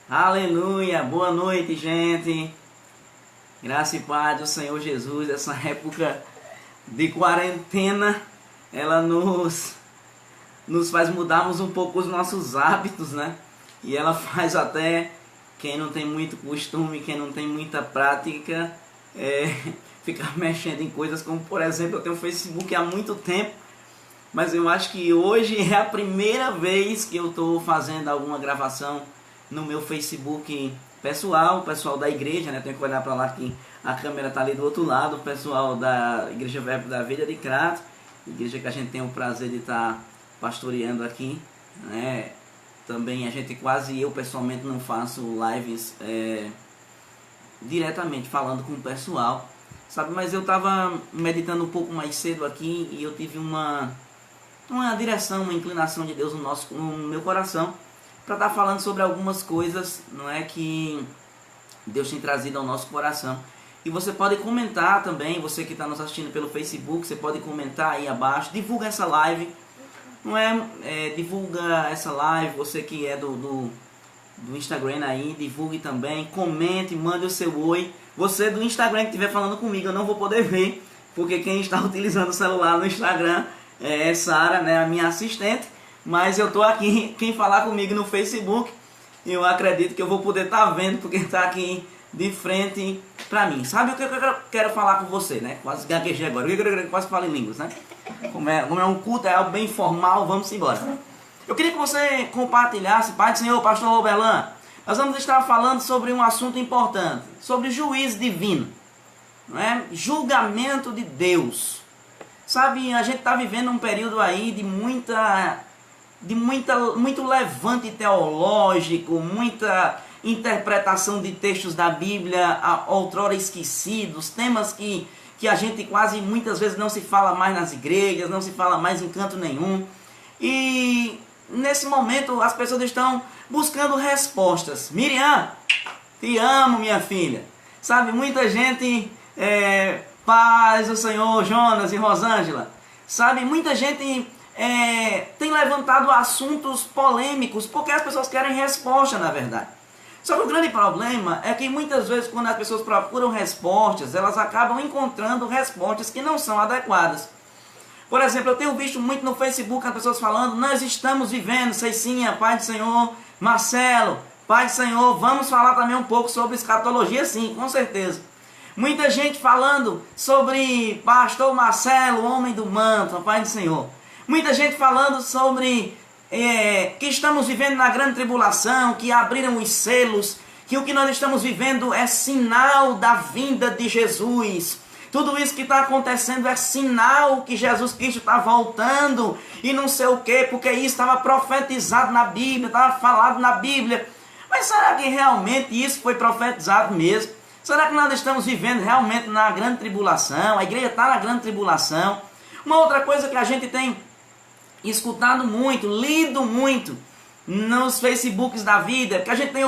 Aleluia, boa noite, gente. Graça e paz do Senhor Jesus. Essa época de quarentena, ela nos faz mudarmos um pouco os nossos hábitos, né? E ela faz até quem não tem muito costume, quem não tem muita prática, ficar mexendo em coisas como, por exemplo, eu tenho o Facebook há muito tempo, mas eu acho que hoje é a primeira vez que eu estou fazendo alguma gravação no meu Facebook pessoal, o pessoal da igreja, né? Tenho que olhar para lá que a câmera está ali do outro lado, o pessoal da Igreja Verbo da Vida de Crato, igreja que a gente tem o prazer de estar pastoreando aqui, né? Também a gente eu pessoalmente não faço lives diretamente falando com o pessoal, sabe? Mas eu estava meditando um pouco mais cedo aqui e eu tive uma direção, uma inclinação de Deus no meu coração para estar falando sobre algumas coisas, não é, que Deus tem trazido ao nosso coração. E você pode comentar também, você que está nos assistindo pelo Facebook, você pode comentar aí abaixo, divulga essa live, não divulga essa live, você que é do Instagram aí, divulgue também, comente, mande o seu oi. Você do Instagram que estiver falando comigo, eu não vou poder ver, porque quem está utilizando o celular no Instagram é Sara, né, a minha assistente, mas eu estou aqui, quem falar comigo no Facebook, eu acredito que eu vou poder estar vendo, porque está aqui de frente para mim. Sabe o que eu quero falar com você, né? Quase gaguejei agora, quase falo em línguas, né? Como é um culto, é algo bem informal, vamos embora. Eu queria que você compartilhasse, Pai do Senhor, Pastor Roberlan, nós vamos estar falando sobre um assunto importante, sobre juízo divino, não é? Julgamento de Deus. Sabe, a gente está vivendo um período aí de muito levante teológico, muita interpretação de textos da Bíblia outrora esquecidos, temas que a gente quase muitas vezes não se fala mais nas igrejas, não se fala mais em canto nenhum. E nesse momento as pessoas estão buscando respostas. Miriam, te amo, minha filha. Sabe, muita gente, paz do Senhor, Jonas e Rosângela. Sabe, muita gente tem levantado assuntos polêmicos porque as pessoas querem resposta, na verdade. Só que o grande problema é que muitas vezes quando as pessoas procuram respostas, elas acabam encontrando respostas que não são adequadas. Por exemplo, eu tenho visto muito no Facebook as pessoas falando, nós estamos vivendo, Ceicinha, Pai do Senhor, Marcelo, Pai do Senhor, vamos falar também um pouco sobre escatologia, sim, com certeza. Muita gente falando sobre Pastor Marcelo, homem do manto, Pai do Senhor. Muita gente falando sobre que estamos vivendo na grande tribulação, que abriram os selos, que o que nós estamos vivendo é sinal da vinda de Jesus. Tudo isso que está acontecendo é sinal que Jesus Cristo está voltando e não sei o quê, porque isso estava profetizado na Bíblia, estava falado na Bíblia. Mas será que realmente isso foi profetizado mesmo? Será que nós estamos vivendo realmente na grande tribulação? A igreja está na grande tribulação? Uma outra coisa que a gente tem escutado muito, lido muito nos Facebooks da vida, que a gente tem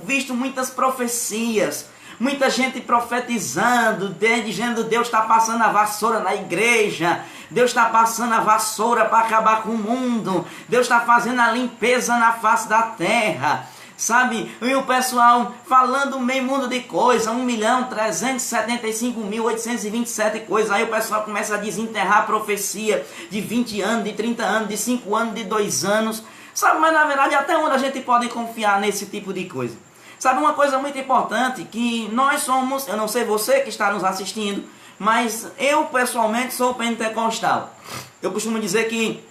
visto muitas profecias, muita gente profetizando, dizendo Deus está passando a vassoura na igreja, Deus está passando a vassoura para acabar com o mundo, Deus está fazendo a limpeza na face da terra. Sabe, e o pessoal falando meio mundo de coisa, 1.375.827 coisas, aí o pessoal começa a desenterrar a profecia de 20 anos, de 30 anos, de 5 anos, de 2 anos, sabe, mas na verdade até onde a gente pode confiar nesse tipo de coisa? Sabe, uma coisa muito importante, que nós somos, eu não sei você que está nos assistindo, mas eu pessoalmente sou pentecostal. Eu costumo dizer que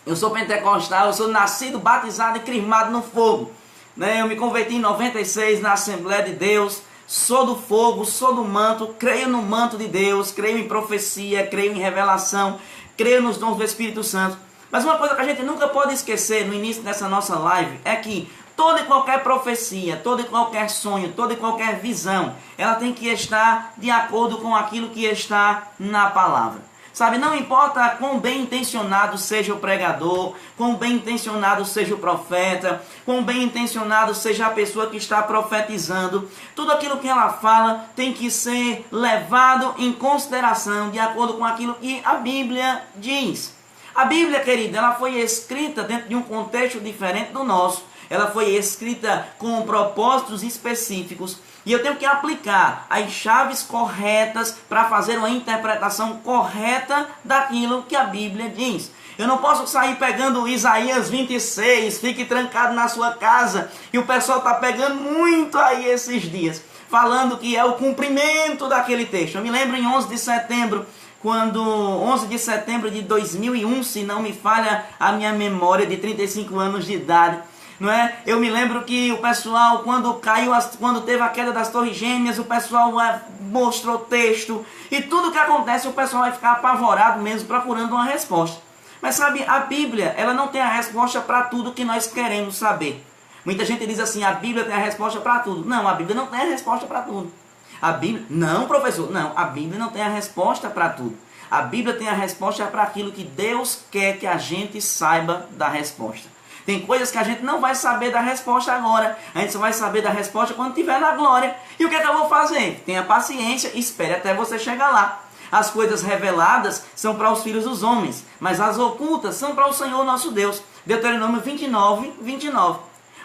eu sou pentecostal, eu sou nascido, batizado e crismado no fogo. Eu me converti em 96 na Assembleia de Deus, sou do fogo, sou do manto, creio no manto de Deus, creio em profecia, creio em revelação, creio nos dons do Espírito Santo. Mas uma coisa que a gente nunca pode esquecer no início dessa nossa live é que toda e qualquer profecia, todo e qualquer sonho, toda e qualquer visão, ela tem que estar de acordo com aquilo que está na palavra. Sabe, não importa quão bem intencionado seja o pregador, quão bem intencionado seja o profeta, quão bem intencionado seja a pessoa que está profetizando, tudo aquilo que ela fala tem que ser levado em consideração de acordo com aquilo que a Bíblia diz. A Bíblia, querida, ela foi escrita dentro de um contexto diferente do nosso. Ela foi escrita com propósitos específicos. E eu tenho que aplicar as chaves corretas para fazer uma interpretação correta daquilo que a Bíblia diz. Eu não posso sair pegando Isaías 26, fique trancado na sua casa. E o pessoal está pegando muito aí esses dias, falando que é o cumprimento daquele texto. Eu me lembro em 11 de setembro, quando 11 de setembro de 2001, se não me falha a minha memória, de 35 anos de idade, não é? Eu me lembro que o pessoal, quando teve a queda das Torres Gêmeas, o pessoal mostrou texto, e tudo que acontece, o pessoal vai ficar apavorado mesmo, procurando uma resposta. Mas sabe, a Bíblia, ela não tem a resposta para tudo que nós queremos saber. Muita gente diz assim, a Bíblia tem a resposta para tudo. Não, a Bíblia não tem a resposta para tudo. A Bíblia, não, professor, não, a Bíblia não tem a resposta para tudo. A Bíblia tem a resposta para aquilo que Deus quer que a gente saiba da resposta. Tem coisas que a gente não vai saber da resposta agora. A gente só vai saber da resposta quando estiver na glória. E o que é que eu vou fazer? Tenha paciência, espere até você chegar lá. As coisas reveladas são para os filhos dos homens, mas as ocultas são para o Senhor nosso Deus. Deuteronômio 29, 29.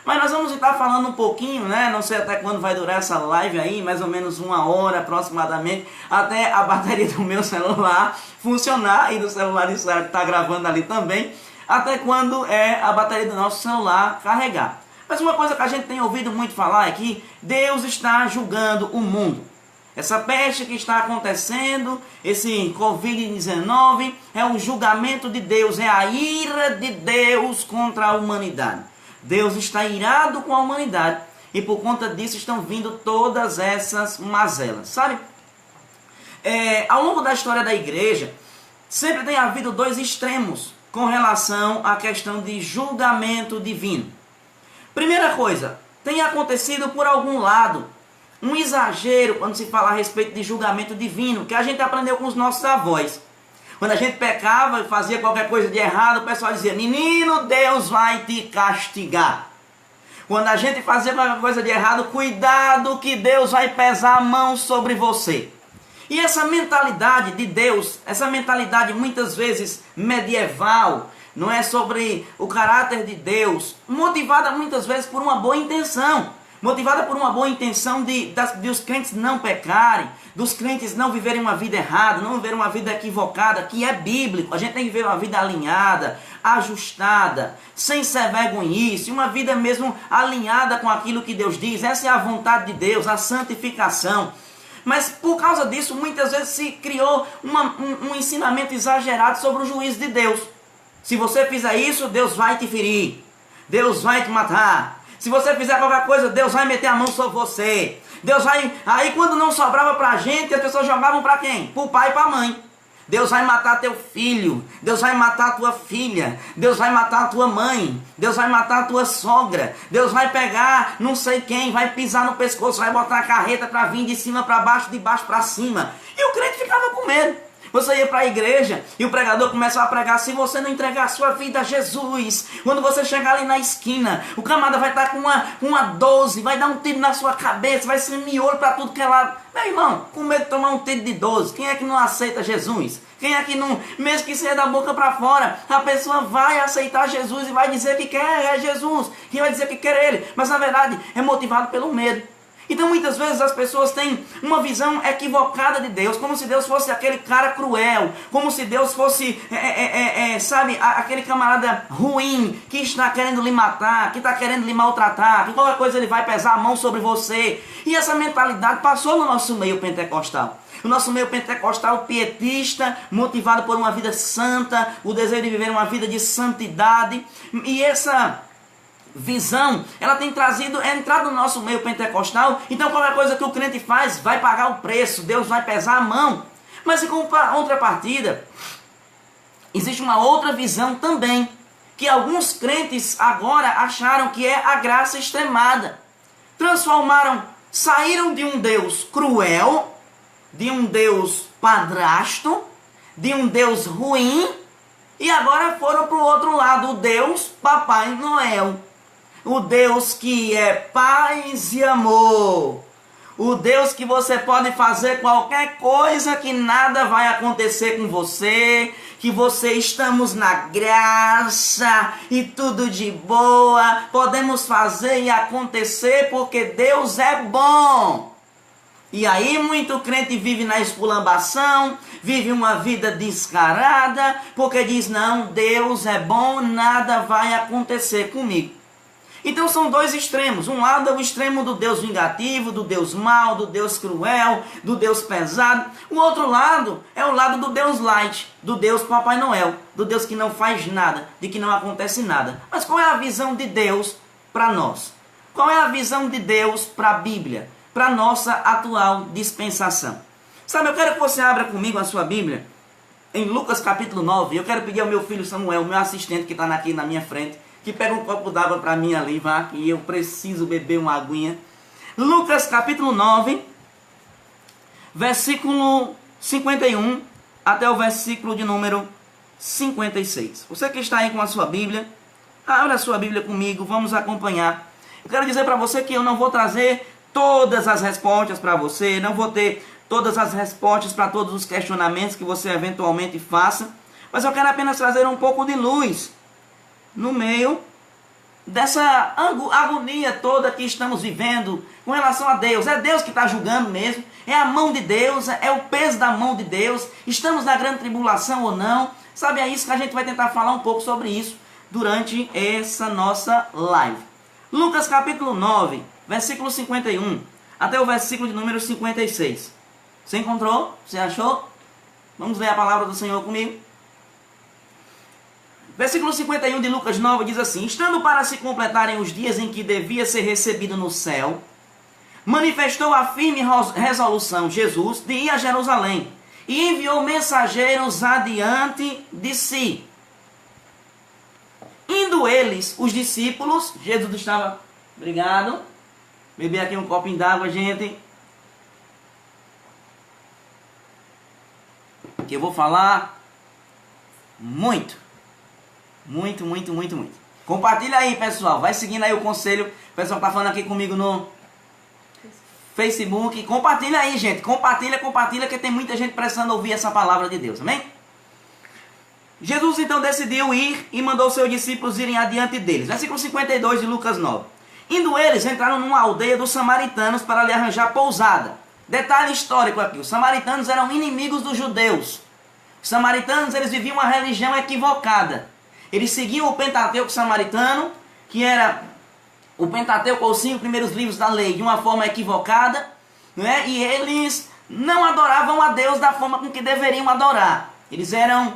Mas nós vamos estar falando um pouquinho, né? Não sei até quando vai durar essa live aí, mais ou menos 1 hora aproximadamente, até a bateria do meu celular funcionar e do celular de Sara que está gravando ali também, até quando a bateria do nosso celular carregar. Mas uma coisa que a gente tem ouvido muito falar é que Deus está julgando o mundo. Essa peste que está acontecendo, esse Covid-19, é um julgamento de Deus, é a ira de Deus contra a humanidade. Deus está irado com a humanidade e por conta disso estão vindo todas essas mazelas, sabe? Ao longo da história da igreja, sempre tem havido dois extremos com relação à questão de julgamento divino. Primeira coisa, tem acontecido por algum lado um exagero quando se fala a respeito de julgamento divino, que a gente aprendeu com os nossos avós. Quando a gente pecava e fazia qualquer coisa de errado, o pessoal dizia, menino, Deus vai te castigar. Quando a gente fazia qualquer coisa de errado, cuidado que Deus vai pesar a mão sobre você. E essa mentalidade de Deus, essa mentalidade muitas vezes medieval, não é, sobre o caráter de Deus, motivada muitas vezes por uma boa intenção. Motivada por uma boa intenção de os crentes não pecarem, dos crentes não viverem uma vida errada, não viverem uma vida equivocada, que é bíblico. A gente tem que viver uma vida alinhada, ajustada, sem ser vergonhice, uma vida mesmo alinhada com aquilo que Deus diz. Essa é a vontade de Deus, a santificação. Mas por causa disso, muitas vezes se criou um ensinamento exagerado sobre o juízo de Deus. Se você fizer isso, Deus vai te ferir, Deus vai te matar. Se você fizer qualquer coisa, Deus vai meter a mão sobre você. Deus vai... Aí quando não sobrava pra gente, as pessoas jogavam pra quem? Pro pai e pra mãe. Deus vai matar teu filho. Deus vai matar tua filha. Deus vai matar a tua mãe. Deus vai matar a tua sogra. Deus vai pegar não sei quem, vai pisar no pescoço, vai botar a carreta pra vir de cima pra baixo, de baixo pra cima. E o crente ficava com medo. Você ia para a igreja e o pregador começava a pregar, se você não entregar a sua vida a Jesus, quando você chegar ali na esquina, o camarada vai estar com uma 12, vai dar um tiro na sua cabeça, vai ser miolho para tudo que é lado. Meu irmão, com medo de tomar um tiro de 12, quem é que não aceita Jesus? Quem é que não, mesmo que seja da boca para fora, a pessoa vai aceitar Jesus e vai dizer que quer Jesus, que vai dizer que quer Ele, mas na verdade é motivado pelo medo. Então muitas vezes as pessoas têm uma visão equivocada de Deus, como se Deus fosse aquele cara cruel, como se Deus fosse, sabe, aquele camarada ruim, que está querendo lhe matar, que está querendo lhe maltratar, que qualquer coisa ele vai pesar a mão sobre você. E essa mentalidade passou no nosso meio pentecostal. O nosso meio pentecostal pietista, motivado por uma vida santa, o desejo de viver uma vida de santidade, e essa visão, ela tem entrado no nosso meio pentecostal. Então qualquer coisa que o crente faz, vai pagar o preço, Deus vai pesar a mão. Mas em contrapartida, existe uma outra visão também, que alguns crentes agora acharam que é a graça extremada. Saíram de um Deus cruel, de um Deus padrasto, de um Deus ruim, e agora foram para o outro lado, o Deus Papai Noel. O Deus que é paz e amor. O Deus que você pode fazer qualquer coisa que nada vai acontecer com você, que você estamos na graça e tudo de boa, podemos fazer e acontecer porque Deus é bom. E aí muito crente vive na esculambação, vive uma vida descarada, porque diz, não, Deus é bom, nada vai acontecer comigo. Então são dois extremos. Um lado é o extremo do Deus vingativo, do Deus mau, do Deus cruel, do Deus pesado. O outro lado é o lado do Deus light, do Deus Papai Noel, do Deus que não faz nada, de que não acontece nada. Mas qual é a visão de Deus para nós? Qual é a visão de Deus para a Bíblia? Para a nossa atual dispensação. Sabe, eu quero que você abra comigo a sua Bíblia em Lucas capítulo 9. Eu quero pedir ao meu filho Samuel, meu assistente que está aqui na minha frente, que pega um copo d'água para mim ali, vá, que eu preciso beber uma aguinha. Lucas capítulo 9, versículo 51 até o versículo de número 56. Você que está aí com a sua Bíblia, abra a sua Bíblia comigo, vamos acompanhar. Eu quero dizer para você que eu não vou trazer todas as respostas para você, não vou ter todas as respostas para todos os questionamentos que você eventualmente faça, mas eu quero apenas trazer um pouco de luz no meio dessa agonia toda que estamos vivendo com relação a Deus. É Deus que está julgando mesmo, é a mão de Deus, é o peso da mão de Deus, estamos na grande tribulação ou não, sabe, é isso que a gente vai tentar falar um pouco sobre isso durante essa nossa live. Lucas capítulo 9, versículo 51 até o versículo de número 56. Você encontrou? Você achou? Vamos ler a palavra do Senhor comigo? Versículo 51 de Lucas 9 diz assim: estando para se completarem os dias em que devia ser recebido no céu, manifestou a firme resolução Jesus de ir a Jerusalém e enviou mensageiros adiante de si. Indo eles, os discípulos, Jesus estava... Obrigado. Beber aqui um copinho d'água, gente. Que eu vou falar muito. Muito. Compartilha aí, pessoal. Vai seguindo aí o conselho. O pessoal tá falando aqui comigo no Facebook. Compartilha aí, gente. Compartilha, que tem muita gente precisando ouvir essa palavra de Deus. Amém? Jesus então decidiu ir e mandou seus discípulos irem adiante deles. Versículo 52 de Lucas 9. Indo eles, entraram numa aldeia dos samaritanos para lhe arranjar pousada. Detalhe histórico aqui. Os samaritanos eram inimigos dos judeus. Os samaritanos, eles viviam uma religião equivocada. Eles seguiam o Pentateuco samaritano, que era o Pentateuco, os 5 primeiros livros da lei, de uma forma equivocada, né? E eles não adoravam a Deus da forma com que deveriam adorar. Eles eram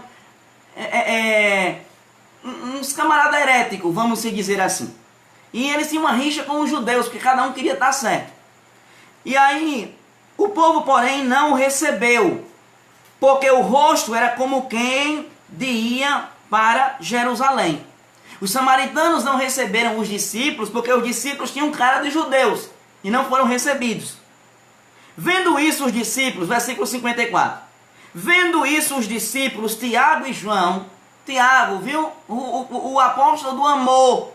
uns camaradas heréticos, vamos se dizer assim. E eles tinham uma rixa com os judeus, porque cada um queria estar certo. E aí, o povo, porém, não o recebeu, porque o rosto era como quem ia para Jerusalém. Os samaritanos não receberam os discípulos porque os discípulos tinham cara de judeus e não foram recebidos. Vendo isso os discípulos, versículo 54. Vendo isso os discípulos, Tiago e João, Tiago, viu? O apóstolo do amor.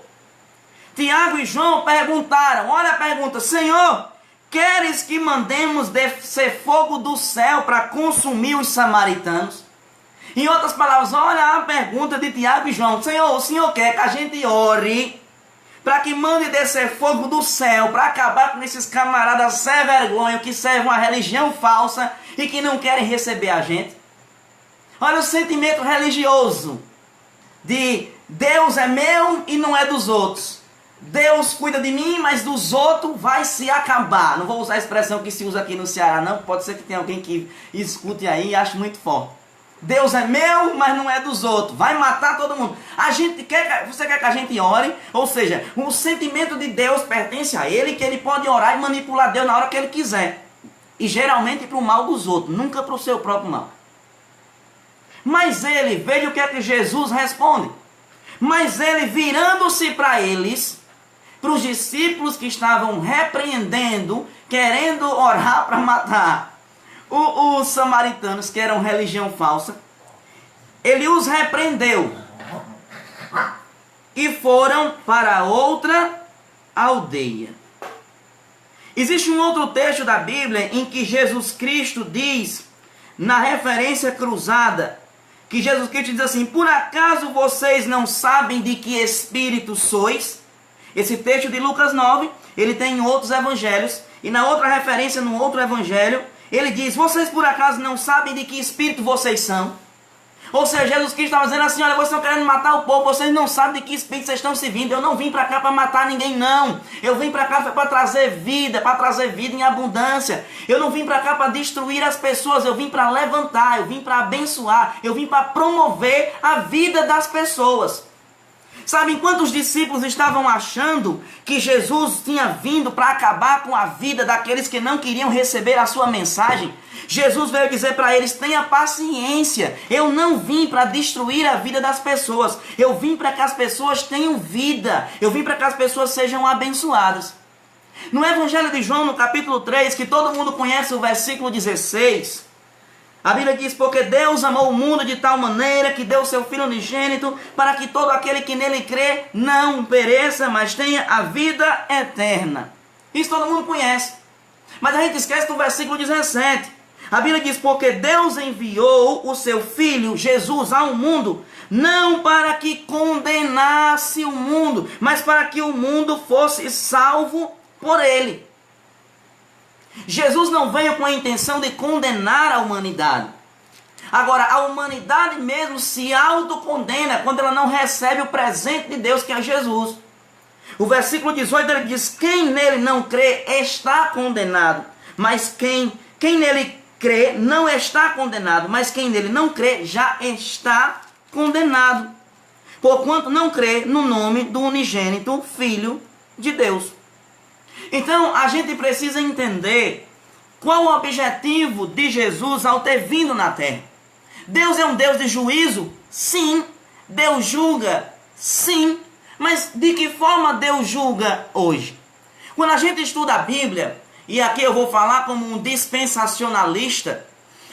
Tiago e João perguntaram, olha a pergunta: Senhor, queres que mandemos descer fogo do céu para consumir os samaritanos? Em outras palavras, olha a pergunta de Tiago e João: Senhor, o Senhor quer que a gente ore para que mande descer fogo do céu para acabar com esses camaradas sem vergonha que servem uma religião falsa e que não querem receber a gente? Olha o sentimento religioso de Deus é meu e não é dos outros. Deus cuida de mim, mas dos outros vai se acabar. Não vou usar a expressão que se usa aqui no Ceará, não. Pode ser que tenha alguém que escute aí e ache muito forte. Deus é meu, mas não é dos outros. Vai matar todo mundo. Você quer que a gente ore? Ou seja, o sentimento de Deus pertence a Ele, que Ele pode orar e manipular Deus na hora que Ele quiser. E geralmente para o mal dos outros, nunca para o seu próprio mal. Mas ele, veja o que é que Jesus responde. Mas ele, virando-se para eles, para os discípulos que estavam repreendendo, querendo orar para matar os samaritanos, que eram religião falsa, ele os repreendeu e foram para outra aldeia. Existe um outro texto da Bíblia em que Jesus Cristo diz, na referência cruzada, que Jesus Cristo diz assim: por acaso vocês não sabem de que espírito sois? Esse texto de Lucas 9, ele tem em outros evangelhos, e na outra referência, no outro evangelho, ele diz: vocês por acaso não sabem de que espírito vocês são? Ou seja, Jesus Cristo estava dizendo assim: olha, vocês estão querendo matar o povo, vocês não sabem de que espírito vocês estão servindo. Eu não vim para cá para matar ninguém, não. Eu vim para cá para trazer vida em abundância. Eu não vim para cá para destruir as pessoas, eu vim para levantar, eu vim para abençoar, eu vim para promover a vida das pessoas. Sabe, enquanto os discípulos estavam achando que Jesus tinha vindo para acabar com a vida daqueles que não queriam receber a sua mensagem, Jesus veio dizer para eles: tenha paciência, eu não vim para destruir a vida das pessoas, eu vim para que as pessoas tenham vida, eu vim para que as pessoas sejam abençoadas. No Evangelho de João, no capítulo 3, que todo mundo conhece o versículo 16, a Bíblia diz: porque Deus amou o mundo de tal maneira que deu o seu Filho unigênito, para que todo aquele que nele crê não pereça, mas tenha a vida eterna. Isso todo mundo conhece. Mas a gente esquece do versículo 17. A Bíblia diz: porque Deus enviou o seu Filho, Jesus, ao mundo, não para que condenasse o mundo, mas para que o mundo fosse salvo por ele. Jesus não veio com a intenção de condenar a humanidade. Agora, a humanidade mesmo se autocondena quando ela não recebe o presente de Deus, que é Jesus. O versículo 18 ele diz: quem nele não crê está condenado, mas quem nele crê não está condenado, mas quem nele não crê já está condenado, porquanto não crê no nome do unigênito Filho de Deus. Então, a gente precisa entender qual o objetivo de Jesus ao ter vindo na terra. Deus é um Deus de juízo? Sim. Deus julga? Sim. Mas de que forma Deus julga hoje? Quando a gente estuda a Bíblia, e aqui eu vou falar como um dispensacionalista,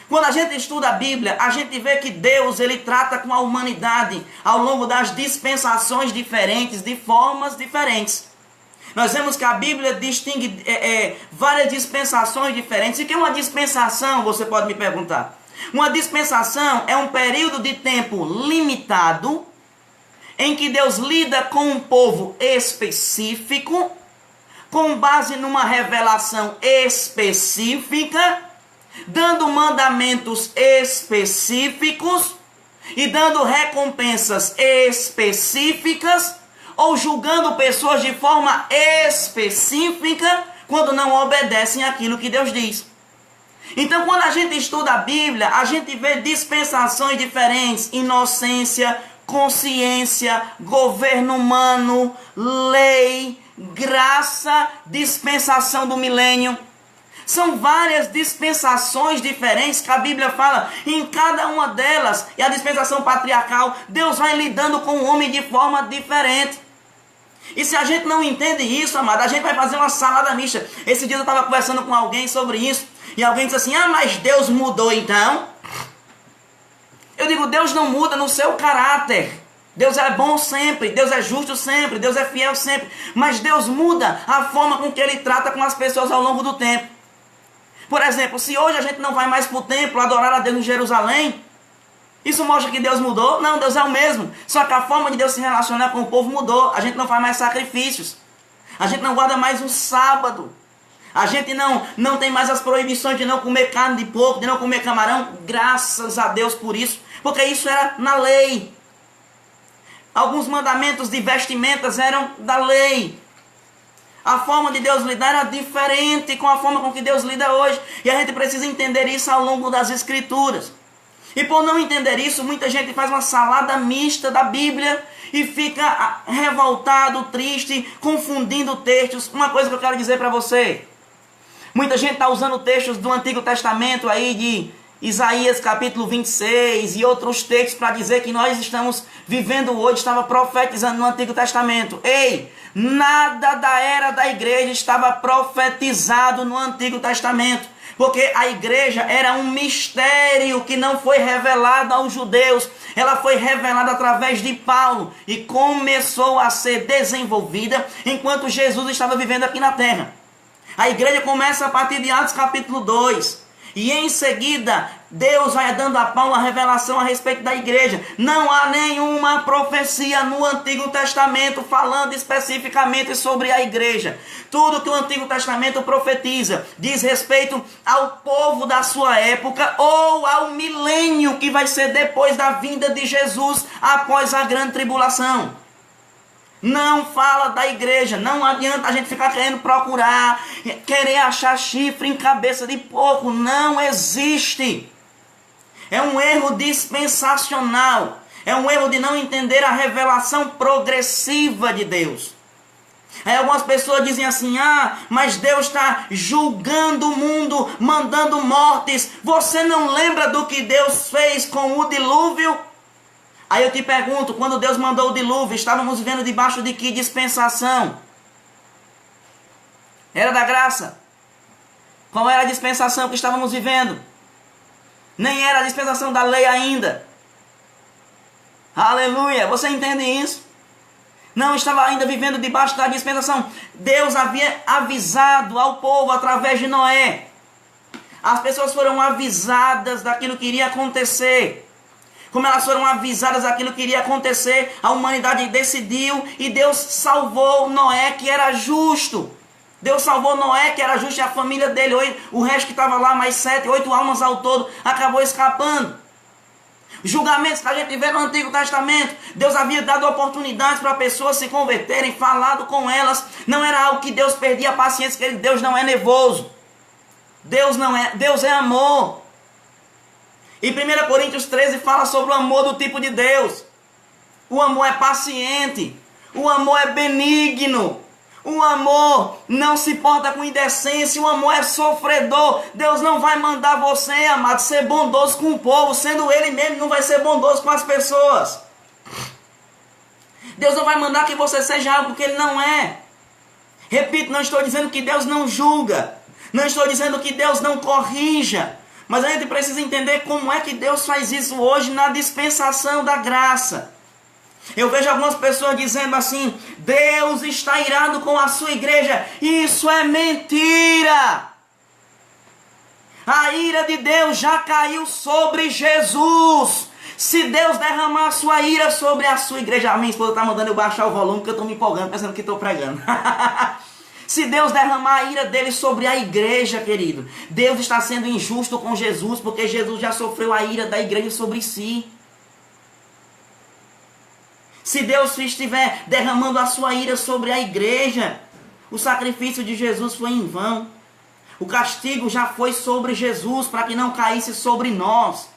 quando a gente estuda a Bíblia, a gente vê que Deus ele trata com a humanidade ao longo das dispensações diferentes, de formas diferentes. Nós vemos que a Bíblia distingue várias dispensações diferentes. E o que é uma dispensação, você pode me perguntar? Uma dispensação é um período de tempo limitado em que Deus lida com um povo específico, com base numa revelação específica, dando mandamentos específicos e dando recompensas específicas, ou julgando pessoas de forma específica quando não obedecem àquilo que Deus diz. Então, quando a gente estuda a Bíblia, a gente vê dispensações diferentes: inocência, consciência, governo humano, lei, graça, dispensação do milênio. São várias dispensações diferentes que a Bíblia fala. Em cada uma delas, e a dispensação patriarcal, Deus vai lidando com o homem de forma diferente. E se a gente não entende isso, amado, a gente vai fazer uma salada mista. Esse dia eu estava conversando com alguém sobre isso, e alguém disse assim: ah, mas Deus mudou então? Eu digo: Deus não muda no seu caráter. Deus é bom sempre, Deus é justo sempre, Deus é fiel sempre. Mas Deus muda a forma com que Ele trata com as pessoas ao longo do tempo. Por exemplo, se hoje a gente não vai mais para o templo adorar a Deus em Jerusalém, isso mostra que Deus mudou? Não, Deus é o mesmo. Só que a forma de Deus se relacionar com o povo mudou. A gente não faz mais sacrifícios. A gente não guarda mais o sábado. A gente não tem mais as proibições de não comer carne de porco, de não comer camarão. Graças a Deus por isso. Porque isso era na lei. Alguns mandamentos de vestimentas eram da lei. A forma de Deus lidar era diferente com a forma com que Deus lida hoje. E a gente precisa entender isso ao longo das Escrituras. E por não entender isso, muita gente faz uma salada mista da Bíblia e fica revoltado, triste, confundindo textos. Uma coisa que eu quero dizer para você: muita gente está usando textos do Antigo Testamento aí, de Isaías capítulo 26 e outros textos, para dizer que nós estamos vivendo hoje, estava profetizando no Antigo Testamento. Ei, nada da era da igreja estava profetizado no Antigo Testamento. Porque a igreja era um mistério que não foi revelado aos judeus. Ela foi revelada através de Paulo e começou a ser desenvolvida enquanto Jesus estava vivendo aqui na terra. A igreja começa a partir de Atos capítulo 2. E em seguida, Deus vai dando a Paulo a revelação a respeito da igreja. Não há nenhuma profecia no Antigo Testamento falando especificamente sobre a igreja. Tudo que o Antigo Testamento profetiza diz respeito ao povo da sua época ou ao milênio que vai ser depois da vinda de Jesus após a grande tribulação. Não fala da igreja, não adianta a gente ficar querendo procurar, querer achar chifre em cabeça de porco, não existe. É um erro dispensacional, é um erro de não entender a revelação progressiva de Deus. Aí algumas pessoas dizem assim, mas Deus está julgando o mundo, mandando mortes. Você não lembra do que Deus fez com o dilúvio? Aí eu te pergunto, quando Deus mandou o dilúvio, estávamos vivendo debaixo de que dispensação? Era da graça? Qual era a dispensação que estávamos vivendo? Nem era a dispensação da lei ainda. Aleluia! Você entende isso? Não estava ainda vivendo debaixo da dispensação. Deus havia avisado ao povo através de Noé. As pessoas foram avisadas daquilo que iria acontecer. Como elas foram avisadas daquilo que iria acontecer, a humanidade decidiu e Deus salvou Noé, que era justo. Deus salvou Noé, que era justo, e a família dele, o resto que estava lá, mais 7, 8 almas ao todo, acabou escapando. Julgamentos que a gente vê no Antigo Testamento, Deus havia dado oportunidades para pessoas se converterem, falado com elas. Não era algo que Deus perdia a paciência, que Deus não é nervoso. Deus é amor. E 1 Coríntios 13 fala sobre o amor do tipo de Deus. O amor é paciente. O amor é benigno. O amor não se porta com indecência. O amor é sofredor. Deus não vai mandar você, amado, ser bondoso com o povo, sendo Ele mesmo não vai ser bondoso com as pessoas. Deus não vai mandar que você seja algo que Ele não é. Repito, não estou dizendo que Deus não julga. Não estou dizendo que Deus não corrija. Mas a gente precisa entender como é que Deus faz isso hoje na dispensação da graça. Eu vejo algumas pessoas dizendo assim, Deus está irado com a sua igreja. Isso é mentira. A ira de Deus já caiu sobre Jesus. Se Deus derramar a sua ira sobre a sua igreja... A minha esposa está mandando eu baixar o volume porque eu estou me empolgando pensando que estou pregando. Se Deus derramar a ira dele sobre a igreja, querido, Deus está sendo injusto com Jesus, porque Jesus já sofreu a ira da igreja sobre si. Se Deus estiver derramando a sua ira sobre a igreja, o sacrifício de Jesus foi em vão. O castigo já foi sobre Jesus, para que não caísse sobre nós.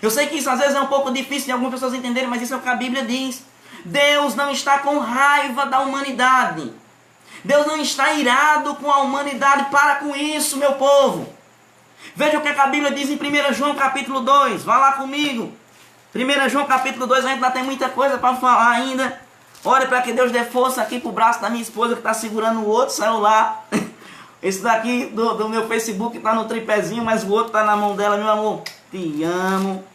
Eu sei que isso às vezes é um pouco difícil de algumas pessoas entenderem, mas isso é o que a Bíblia diz. Deus não está com raiva da humanidade. Deus não está irado com a humanidade. Para com isso, meu povo. Veja o que a Bíblia diz em 1 João capítulo 2. Vá lá comigo. 1 João capítulo 2, a gente ainda tem muita coisa para falar ainda. Ore para que Deus dê força aqui para o braço da minha esposa que está segurando o outro celular. Esse daqui do meu Facebook está no tripézinho, mas o outro está na mão dela, meu amor. Te amo.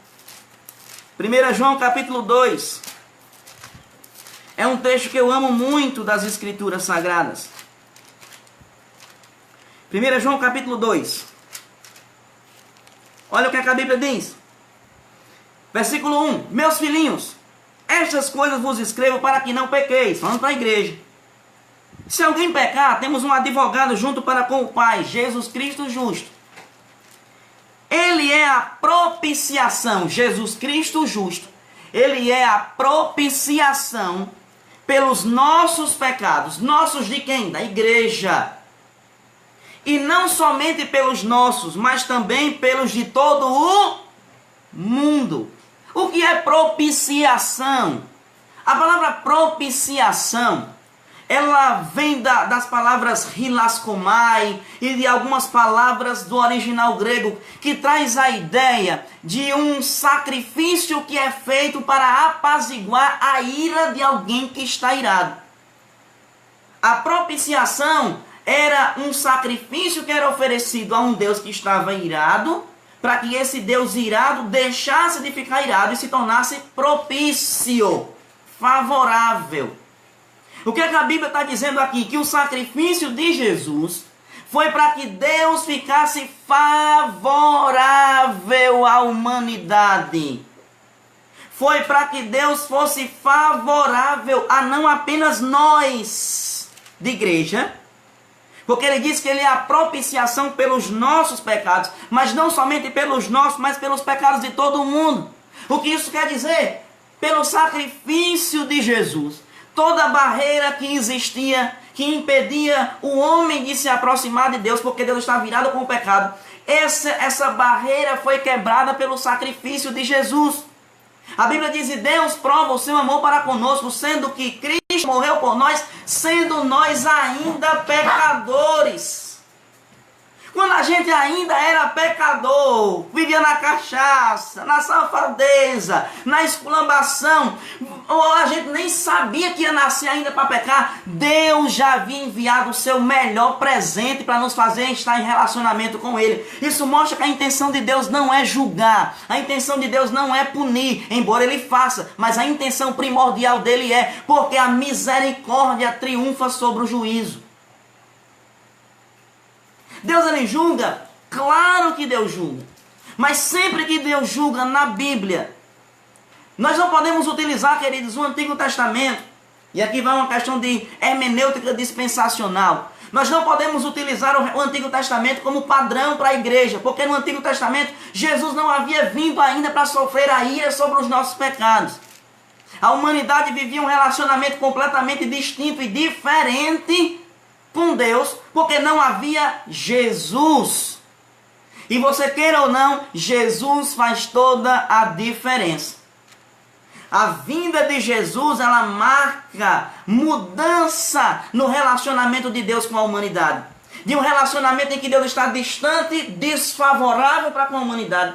1 João capítulo 2. É um texto que eu amo muito das Escrituras Sagradas. 1 João capítulo 2. Olha o que a Bíblia diz. Versículo 1. Meus filhinhos, estas coisas vos escrevo para que não pequeis. Falando para a igreja. Se alguém pecar, temos um advogado junto para com o Pai, Jesus Cristo justo. Ele é a propiciação, Jesus Cristo justo. Ele é a propiciação pelos nossos pecados. Nossos de quem? Da igreja. E não somente pelos nossos, mas também pelos de todo o mundo. O que é propiciação? A palavra propiciação, ela vem das palavras hilaskomai e de algumas palavras do original grego, que traz a ideia de um sacrifício que é feito para apaziguar a ira de alguém que está irado. A propiciação era um sacrifício que era oferecido a um Deus que estava irado, para que esse Deus irado deixasse de ficar irado e se tornasse propício, favorável. O que é que a Bíblia está dizendo aqui? Que o sacrifício de Jesus foi para que Deus ficasse favorável à humanidade. Foi para que Deus fosse favorável a não apenas nós, de igreja, porque ele diz que ele é a propiciação pelos nossos pecados, mas não somente pelos nossos, mas pelos pecados de todo mundo. O que isso quer dizer? Pelo sacrifício de Jesus, toda barreira que existia, que impedia o homem de se aproximar de Deus, porque Deus está virado com o pecado, essa barreira foi quebrada pelo sacrifício de Jesus. A Bíblia diz: e Deus prova o seu amor para conosco, sendo que Cristo morreu por nós, sendo nós ainda pecadores. Quando a gente ainda era pecador, vivia na cachaça, na safadeza, na esculambação, ou a gente nem sabia que ia nascer ainda para pecar, Deus já havia enviado o seu melhor presente para nos fazer estar em relacionamento com Ele. Isso mostra que a intenção de Deus não é julgar, a intenção de Deus não é punir, embora Ele faça, mas a intenção primordial dele é, porque a misericórdia triunfa sobre o juízo. Deus, ele julga? Claro que Deus julga. Mas sempre que Deus julga na Bíblia, nós não podemos utilizar, queridos, o Antigo Testamento. E aqui vai uma questão de hermenêutica dispensacional. Nós não podemos utilizar o Antigo Testamento como padrão para a igreja, porque no Antigo Testamento Jesus não havia vindo ainda para sofrer a ira sobre os nossos pecados. A humanidade vivia um relacionamento completamente distinto e diferente com Deus, porque não havia Jesus. E você queira ou não, Jesus faz toda a diferença. A vinda de Jesus, ela marca mudança no relacionamento de Deus com a humanidade. De um relacionamento em que Deus está distante, desfavorável para com a humanidade,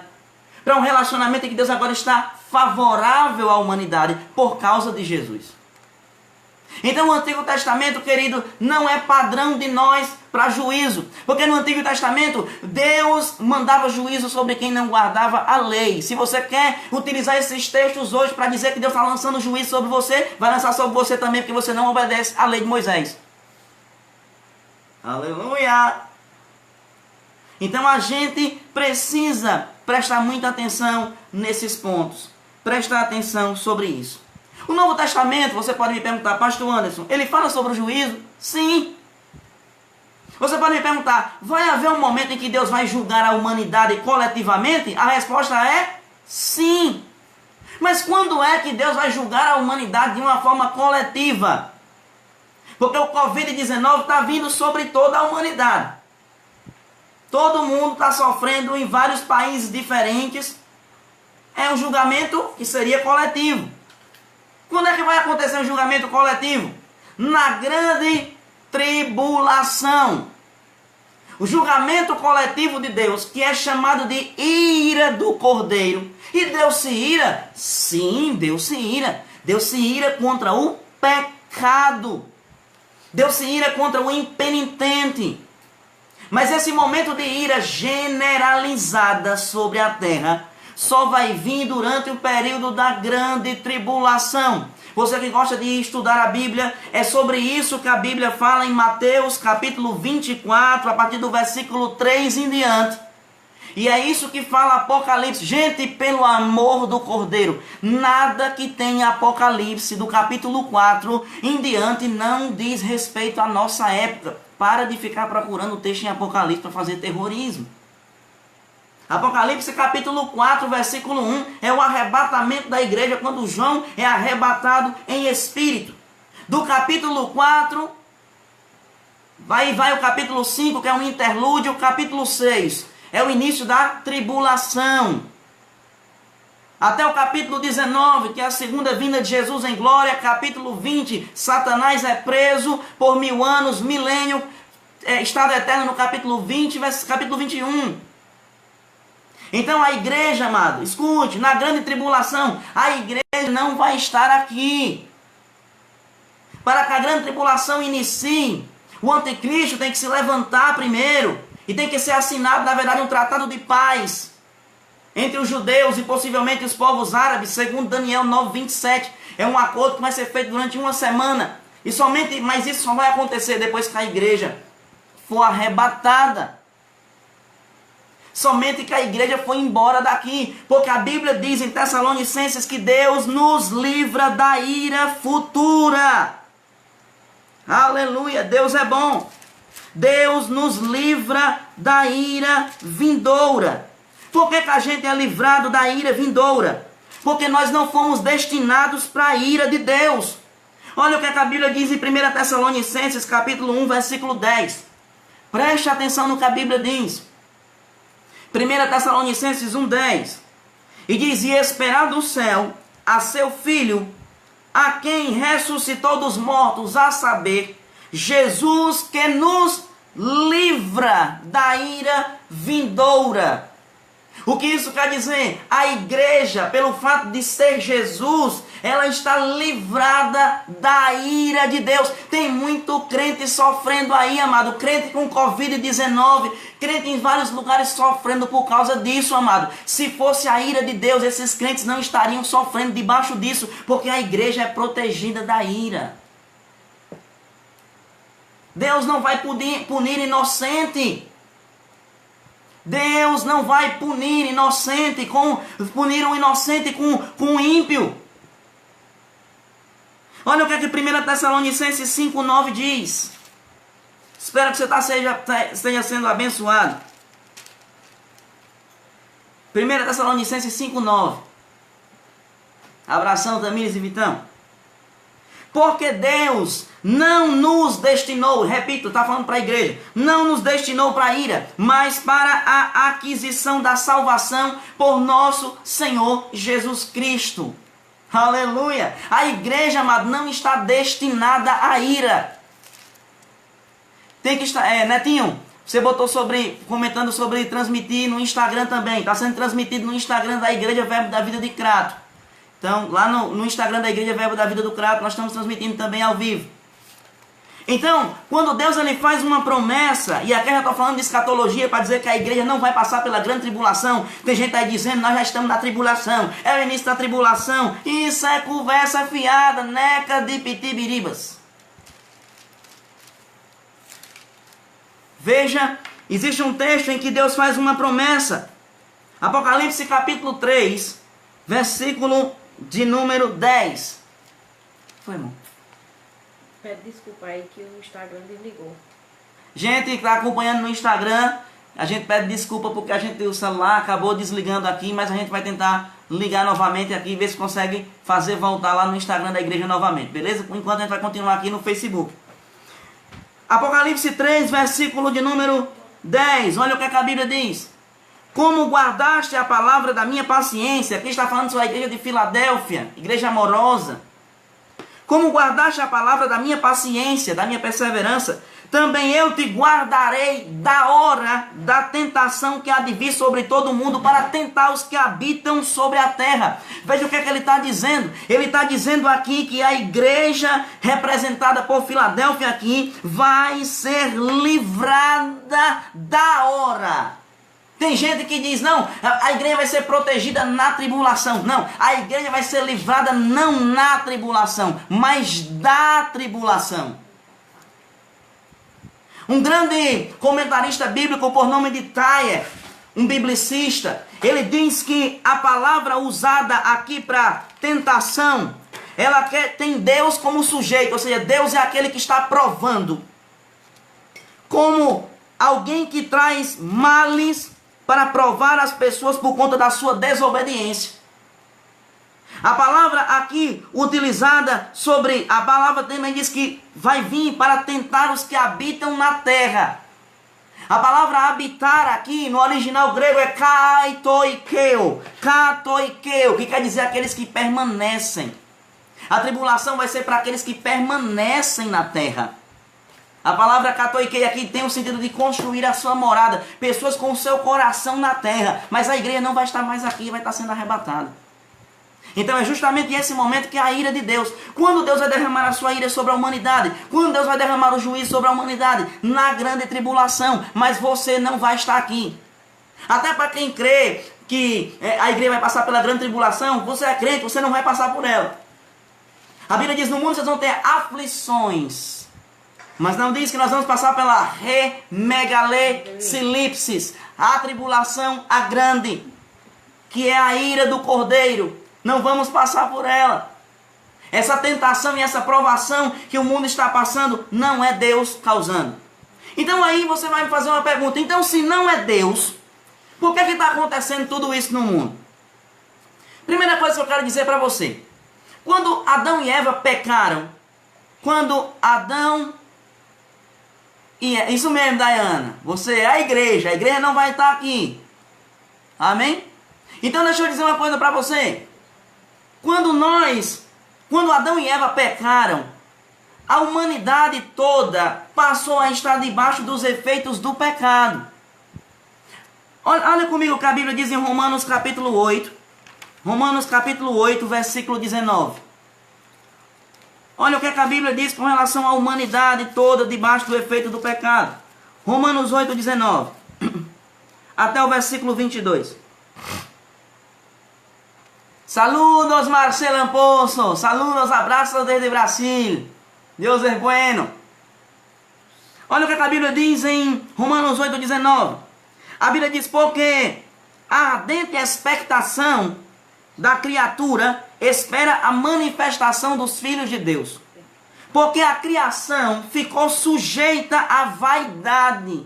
para um relacionamento em que Deus agora está favorável à humanidade por causa de Jesus. Então o Antigo Testamento, querido, não é padrão de nós para juízo. Porque no Antigo Testamento, Deus mandava juízo sobre quem não guardava a lei. Se você quer utilizar esses textos hoje para dizer que Deus está lançando juízo sobre você, vai lançar sobre você também, porque você não obedece à lei de Moisés. Aleluia! Então a gente precisa prestar muita atenção nesses pontos. Prestar atenção sobre isso. O Novo Testamento, você pode me perguntar, pastor Anderson, ele fala sobre o juízo? Sim. Você pode me perguntar, vai haver um momento em que Deus vai julgar a humanidade coletivamente? A resposta é sim. Mas quando é que Deus vai julgar a humanidade de uma forma coletiva? Porque o Covid-19 está vindo sobre toda a humanidade. Todo mundo está sofrendo em vários países diferentes. É um julgamento que seria coletivo. Quando é que vai acontecer um julgamento coletivo? Na grande tribulação. O julgamento coletivo de Deus, que é chamado de ira do Cordeiro. E Deus se ira? Sim, Deus se ira. Deus se ira contra o pecado. Deus se ira contra o impenitente. Mas esse momento de ira generalizada sobre a terra só vai vir durante o período da grande tribulação. Você que gosta de estudar a Bíblia, é sobre isso que a Bíblia fala em Mateus capítulo 24, a partir do versículo 3 em diante. E é isso que fala Apocalipse. Gente, pelo amor do Cordeiro, nada que tenha Apocalipse do capítulo 4 em diante não diz respeito à nossa época. Para de ficar procurando o texto em Apocalipse para fazer terrorismo. Apocalipse capítulo 4, versículo 1, é o arrebatamento da igreja, quando João é arrebatado em espírito. Do capítulo 4, vai o capítulo 5, que é um interlúdio, o capítulo 6, é o início da tribulação. Até o capítulo 19, que é a segunda vinda de Jesus em glória, capítulo 20, Satanás é preso por 1000 anos, milênio, estado eterno no capítulo 20, capítulo 21. Então a igreja, amado, escute, na grande tribulação, a igreja não vai estar aqui. Para que a grande tribulação inicie, o anticristo tem que se levantar primeiro, e tem que ser assinado, na verdade, um tratado de paz entre os judeus e possivelmente os povos árabes, segundo Daniel 9:27. É um acordo que vai ser feito durante uma semana. Mas isso só vai acontecer depois que a igreja for arrebatada. Somente que a igreja foi embora daqui. Porque a Bíblia diz em Tessalonicenses que Deus nos livra da ira futura. Aleluia, Deus é bom. Deus nos livra da ira vindoura. Por que a gente é livrado da ira vindoura? Porque nós não fomos destinados para a ira de Deus. Olha o que a Bíblia diz em 1 Tessalonicenses, capítulo 1, versículo 10. Preste atenção no que a Bíblia diz. 1 Tessalonicenses 1, 10. E diz: e esperar do céu a seu Filho, a quem ressuscitou dos mortos, a saber, Jesus, que nos livra da ira vindoura. O que isso quer dizer? A igreja, pelo fato de ser Jesus, ela está livrada da ira de Deus. Tem muito crente sofrendo aí, amado. Crente com Covid-19, crente em vários lugares sofrendo por causa disso, amado. Se fosse a ira de Deus, esses crentes não estariam sofrendo debaixo disso, porque a igreja é protegida da ira. Deus não vai punir inocente. Deus não vai punir um inocente com um ímpio. Olha o que 1 Tessalonicenses 5,9 diz. Espero que você esteja sendo abençoado. 1 Tessalonicenses 5,9. Abração, Tamires e Vitão. Porque Deus não nos destinou, repito, está falando para a igreja, não nos destinou para a ira, mas para a aquisição da salvação por nosso Senhor Jesus Cristo. Aleluia! A igreja, amado, não está destinada à ira. Tem que estar, Netinho, você botou comentando sobre transmitir no Instagram também, está sendo transmitido no Instagram da Igreja Verbo da Vida de Crato. Então, lá no Instagram da Igreja Verbo da Vida do Crato, nós estamos transmitindo também ao vivo. Então, quando Deus ele faz uma promessa, e aqui eu já estou falando de escatologia para dizer que a igreja não vai passar pela grande tribulação. Tem gente aí dizendo, nós já estamos na tribulação, é o início da tribulação. Isso é conversa fiada, neca de pitibiribas. Veja, existe um texto em que Deus faz uma promessa. Apocalipse capítulo 3, versículo de número 10. Foi, irmão? Pede desculpa aí que o Instagram desligou. Gente que está acompanhando no Instagram, a gente pede desculpa porque o celular acabou desligando aqui, mas a gente vai tentar ligar novamente aqui e ver se consegue fazer voltar lá no Instagram da igreja novamente, beleza? Por enquanto a gente vai continuar aqui no Facebook. Apocalipse 3, versículo de número 10. Olha o que a Bíblia diz. Como guardaste a palavra da minha paciência. Aqui está falando sobre a igreja de Filadélfia, igreja amorosa. Como guardaste a palavra da minha paciência, da minha perseverança, também eu te guardarei da hora da tentação que há de vir sobre todo mundo para tentar os que habitam sobre a terra. Veja o que ele está dizendo. Ele está dizendo aqui que a igreja representada por Filadélfia aqui vai ser livrada da hora. Tem gente que diz, não, a igreja vai ser protegida na tribulação. Não, a igreja vai ser livrada não na tribulação, mas da tribulação. Um grande comentarista bíblico por nome de Thayer, um biblicista, ele diz que a palavra usada aqui para tentação, ela tem Deus como sujeito, ou seja, Deus é aquele que está provando. Como alguém que traz males para provar as pessoas por conta da sua desobediência. A palavra aqui utilizada a palavra também diz que vai vir para tentar os que habitam na terra. A palavra habitar aqui no original grego é kaitoikeo, que quer dizer aqueles que permanecem. A tribulação vai ser para aqueles que permanecem na terra. A palavra katoikei aqui tem o sentido de construir a sua morada. Pessoas com o seu coração na terra. Mas a igreja não vai estar mais aqui, vai estar sendo arrebatada. Então é justamente esse momento que é a ira de Deus. Quando Deus vai derramar a sua ira sobre a humanidade? Quando Deus vai derramar o juízo sobre a humanidade? Na grande tribulação. Mas você não vai estar aqui. Até para quem crê que a igreja vai passar pela grande tribulação, você é crente, você não vai passar por ela. A Bíblia diz, no mundo vocês vão ter aflições. Mas não diz que nós vamos passar pela remegalessilipsis, a tribulação, a grande, que é a ira do Cordeiro. Não vamos passar por ela. Essa tentação e essa provação que o mundo está passando, não é Deus causando. Então aí você vai me fazer uma pergunta. Então se não é Deus, por que está acontecendo tudo isso no mundo? Primeira coisa que eu quero dizer para você. Quando Adão e Eva pecaram, quando Adão... Isso mesmo, Dayana. Você é a igreja não vai estar aqui. Amém? Então deixa eu dizer uma coisa para você. Quando Adão e Eva pecaram, a humanidade toda passou a estar debaixo dos efeitos do pecado. Olha comigo o que a Bíblia diz em Romanos capítulo 8. Romanos capítulo 8, versículo 19. Olha o que a Bíblia diz com relação à humanidade toda debaixo do efeito do pecado. Romanos 8, 19. Até o versículo 22. Saludos, Marcelo Amposo. Saludos, abraços desde Brasil. Deus é bueno. Olha o que a Bíblia diz em Romanos 8, 19. A Bíblia diz, porque a ardente expectação da criatura espera a manifestação dos filhos de Deus. Porque a criação ficou sujeita à vaidade.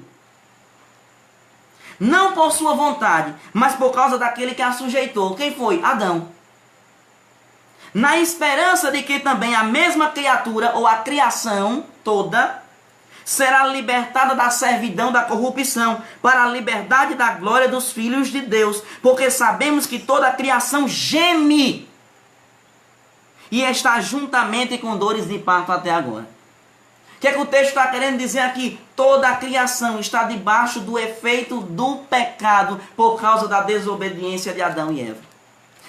Não por sua vontade, mas por causa daquele que a sujeitou. Quem foi? Adão. Na esperança de que também a mesma criatura, ou a criação toda, será libertada da servidão da corrupção, para a liberdade da glória dos filhos de Deus. Porque sabemos que toda a criação geme e está juntamente com dores de parto até agora. O que é que o texto está querendo dizer aqui? Toda a criação está debaixo do efeito do pecado por causa da desobediência de Adão e Eva.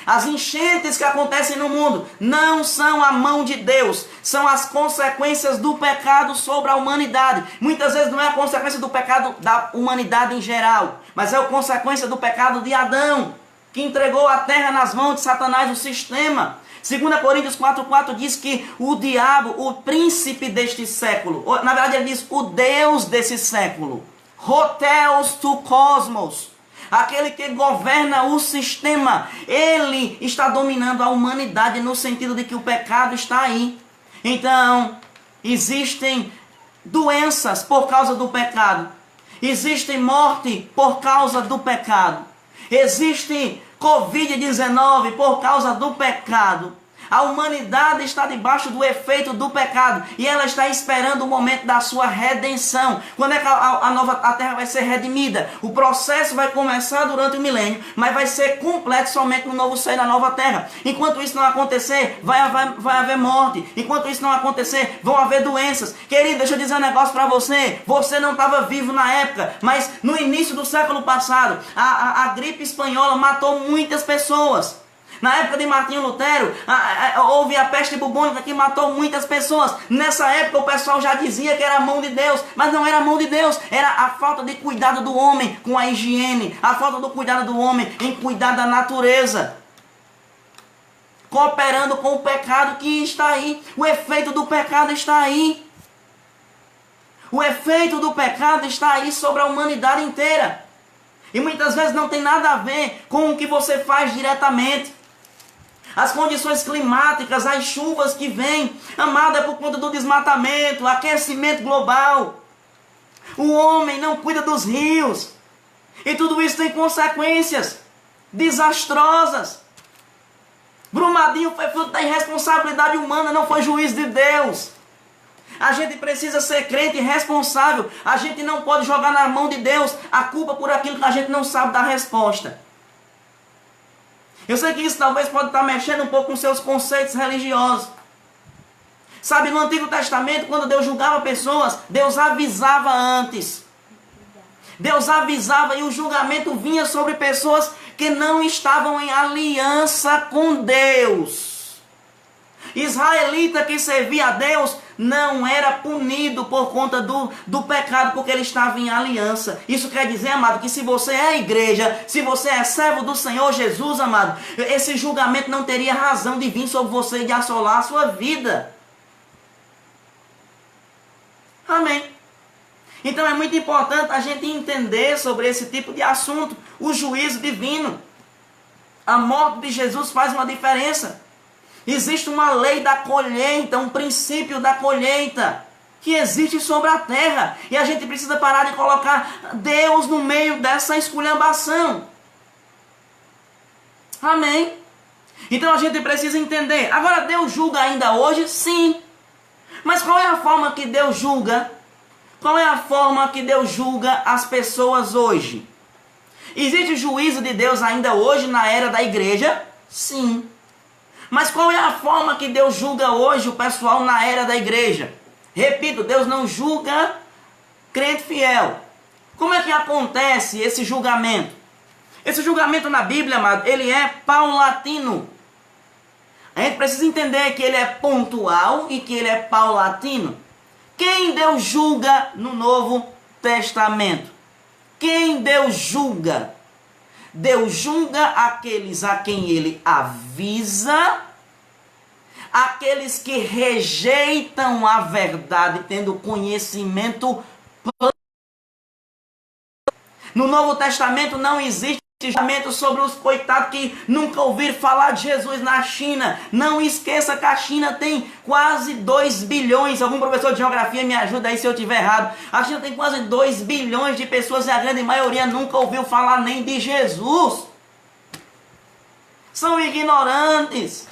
As enchentes que acontecem no mundo não são a mão de Deus, são as consequências do pecado sobre a humanidade. Muitas vezes não é a consequência do pecado da humanidade em geral, mas é a consequência do pecado de Adão, que entregou a terra nas mãos de Satanás, o sistema. 2 Coríntios 4,4 diz que o diabo, o príncipe deste século, na verdade ele diz o Deus desse século, Hotheos tu cosmos, aquele que governa o sistema, ele está dominando a humanidade no sentido de que o pecado está aí. Então, existem doenças por causa do pecado, existe morte por causa do pecado, existe Covid-19 por causa do pecado. A humanidade está debaixo do efeito do pecado e ela está esperando o momento da sua redenção. Quando é que a terra vai ser redimida? O processo vai começar durante o milênio, mas vai ser completo somente no novo céu e na nova terra. Enquanto isso não acontecer, vai haver morte. Enquanto isso não acontecer, vão haver doenças. Querido, deixa eu dizer um negócio para você. Você não estava vivo na época, mas no início do século passado, a gripe espanhola matou muitas pessoas. Na época de Martinho Lutero, houve a peste bubônica que matou muitas pessoas. Nessa época o pessoal já dizia que era a mão de Deus, mas não era a mão de Deus, era a falta de cuidado do homem com a higiene, a falta do cuidado do homem em cuidar da natureza, cooperando com o pecado que está aí. O efeito do pecado está aí. O efeito do pecado está aí sobre a humanidade inteira. E muitas vezes não tem nada a ver com o que você faz diretamente. As condições climáticas, as chuvas que vêm, amado, é por conta do desmatamento, aquecimento global. O homem não cuida dos rios. E tudo isso tem consequências desastrosas. Brumadinho foi fruto da irresponsabilidade humana, não foi juízo de Deus. A gente precisa ser crente e responsável. A gente não pode jogar na mão de Deus a culpa por aquilo que a gente não sabe dar resposta. Eu sei que isso talvez pode estar mexendo um pouco com seus conceitos religiosos. Sabe, no Antigo Testamento, quando Deus julgava pessoas, Deus avisava antes. Deus avisava e o julgamento vinha sobre pessoas que não estavam em aliança com Deus. Israelita que servia a Deus não era punido por conta do pecado, porque ele estava em aliança. Isso quer dizer, amado, que se você é igreja, se você é servo do Senhor Jesus, amado, esse julgamento não teria razão de vir sobre você e de assolar a sua vida. Amém. Então é muito importante a gente entender sobre esse tipo de assunto, o juízo divino. A morte de Jesus faz uma diferença. Existe uma lei da colheita, um princípio da colheita que existe sobre a terra. E a gente precisa parar de colocar Deus no meio dessa esculhambação. Amém? Então a gente precisa entender. Agora, Deus julga ainda hoje? Sim. Mas qual é a forma que Deus julga? Qual é a forma que Deus julga as pessoas hoje? Existe juízo de Deus ainda hoje na era da igreja? Sim. Mas qual é a forma que Deus julga hoje o pessoal na era da igreja? Repito, Deus não julga crente fiel. Como é que acontece esse julgamento? Esse julgamento na Bíblia, amado, ele é paulatino. A gente precisa entender que ele é pontual e que ele é paulatino. Quem Deus julga no Novo Testamento? Quem Deus julga? Deus julga aqueles a quem ele avisa, aqueles que rejeitam a verdade, tendo conhecimento. No Novo Testamento não existe julgamento sobre os coitados que nunca ouviram falar de Jesus na China. Não esqueça que a China tem quase 2 bilhões. Algum professor de geografia me ajuda aí se eu estiver errado. A China tem quase 2 bilhões de pessoas e a grande maioria nunca ouviu falar nem de Jesus. São ignorantes.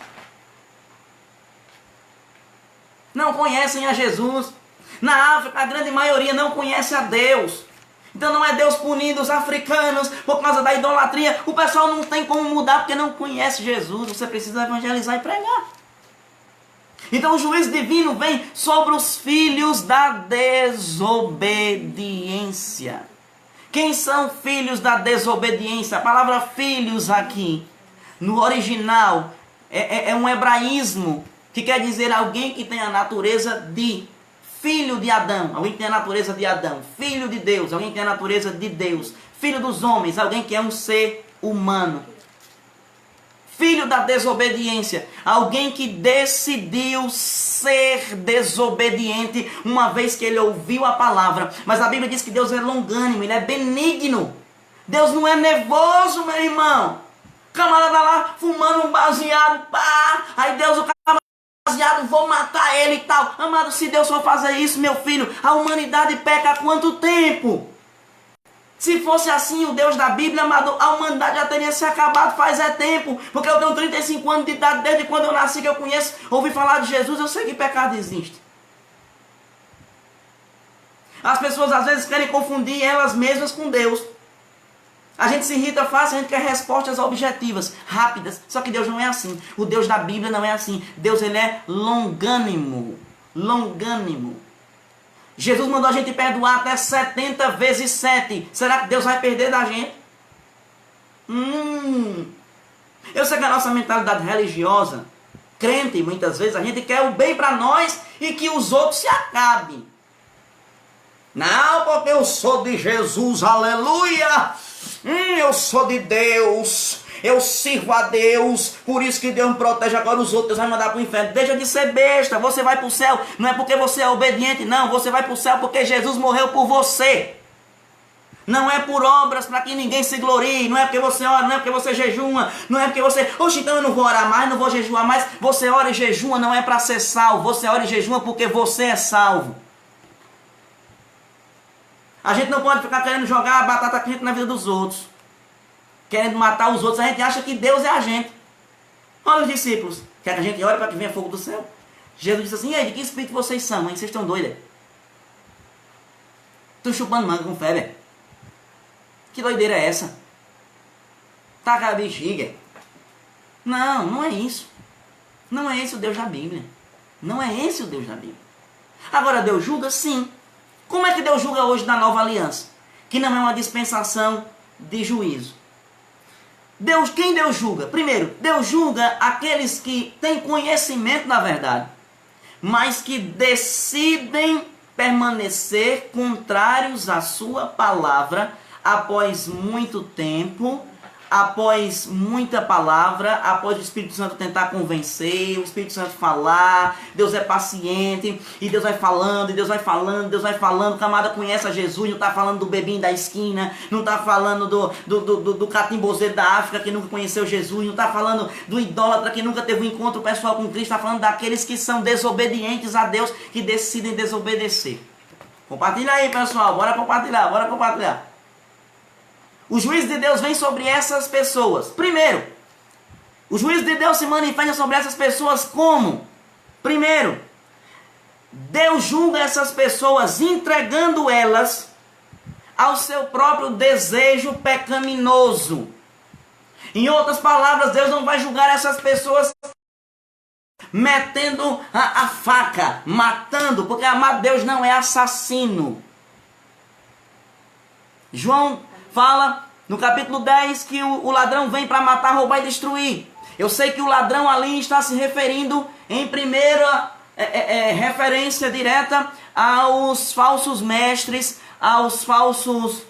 Não conhecem a Jesus. Na África a grande maioria não conhece a Deus. Então não é Deus punindo os africanos por causa da idolatria. O pessoal não tem como mudar porque não conhece Jesus. Você precisa evangelizar e pregar. Então o juízo divino vem sobre os filhos da desobediência. Quem são filhos da desobediência? A palavra filhos aqui, no original, é um hebraísmo que quer dizer alguém que tem a natureza de filho de Adão, alguém que tem a natureza de Adão. Filho de Deus, alguém que tem a natureza de Deus. Filho dos homens, alguém que é um ser humano. Filho da desobediência, alguém que decidiu ser desobediente uma vez que ele ouviu a palavra. Mas a Bíblia diz que Deus é longânimo, ele é benigno. Deus não é nervoso, meu irmão. O camarada lá fumando um baseado, pá, aí Deus, o camarada vou matar ele e tal. Amado, se Deus for fazer isso, meu filho, a humanidade peca há quanto tempo? Se fosse assim o Deus da Bíblia, amado, a humanidade já teria se acabado faz tempo. Porque eu tenho 35 anos de idade, desde quando eu nasci que eu conheço, ouvi falar de Jesus, eu sei que pecado existe. As pessoas às vezes querem confundir elas mesmas com Deus. A gente se irrita fácil, a gente quer respostas objetivas, rápidas. Só que Deus não é assim. O Deus da Bíblia não é assim. Deus, ele é longânimo. Longânimo. Jesus mandou a gente perdoar até 70 vezes 7. Será que Deus vai perder da gente? Eu sei que a nossa mentalidade religiosa, crente, muitas vezes, a gente quer o bem para nós e que os outros se acabem. Não, porque eu sou de Jesus, aleluia! Eu sou de Deus, eu sirvo a Deus, por isso que Deus me protege. Agora os outros Deus vai mandar para o inferno. Deixa de ser besta, você vai para o céu, não é porque você é obediente, não, você vai para o céu porque Jesus morreu por você. Não é por obras para que ninguém se glorie, não é porque você ora, não é porque você jejuma, não é porque você, oxe, então eu não vou orar mais, não vou jejuar mais. Você ora e jejuma não é para ser salvo, você ora e jejuma porque você é salvo. A gente não pode ficar querendo jogar a batata quente na vida dos outros. Querendo matar os outros. A gente acha que Deus é a gente. Olha os discípulos. Quer que a gente ore para que venha fogo do céu? Jesus disse assim, e aí, de que espírito vocês são, hein? Vocês estão doidos? Estão chupando manga com febre. Que doideira é essa? Taca a bexiga. Não, não é isso. Não é esse o Deus da Bíblia. Não é esse o Deus da Bíblia. Agora, Deus julga? Sim. Como é que Deus julga hoje na nova aliança? Que não é uma dispensação de juízo. Quem Deus julga? Primeiro, Deus julga aqueles que têm conhecimento da verdade, mas que decidem permanecer contrários à sua palavra após muito tempo, após muita palavra, após o Espírito Santo tentar convencer, o Espírito Santo falar. Deus é paciente e Deus vai falando, e Deus vai falando, Deus vai falando. O camarada conhece a Jesus, não está falando do bebinho da esquina, não está falando do catimbozeiro da África que nunca conheceu Jesus, não está falando do idólatra que nunca teve um encontro pessoal com Cristo, está falando daqueles que são desobedientes a Deus, que decidem desobedecer. Compartilha aí, pessoal, bora compartilhar, bora compartilhar. O juízo de Deus vem sobre essas pessoas. Primeiro, o juízo de Deus se manifesta sobre essas pessoas como? Primeiro, Deus julga essas pessoas entregando elas ao seu próprio desejo pecaminoso. Em outras palavras, Deus não vai julgar essas pessoas metendo a faca, matando, porque amado, Deus não é assassino. João fala no capítulo 10 que o ladrão vem para matar, roubar e destruir. Eu sei que o ladrão ali está se referindo em primeira referência direta aos falsos mestres, aos falsos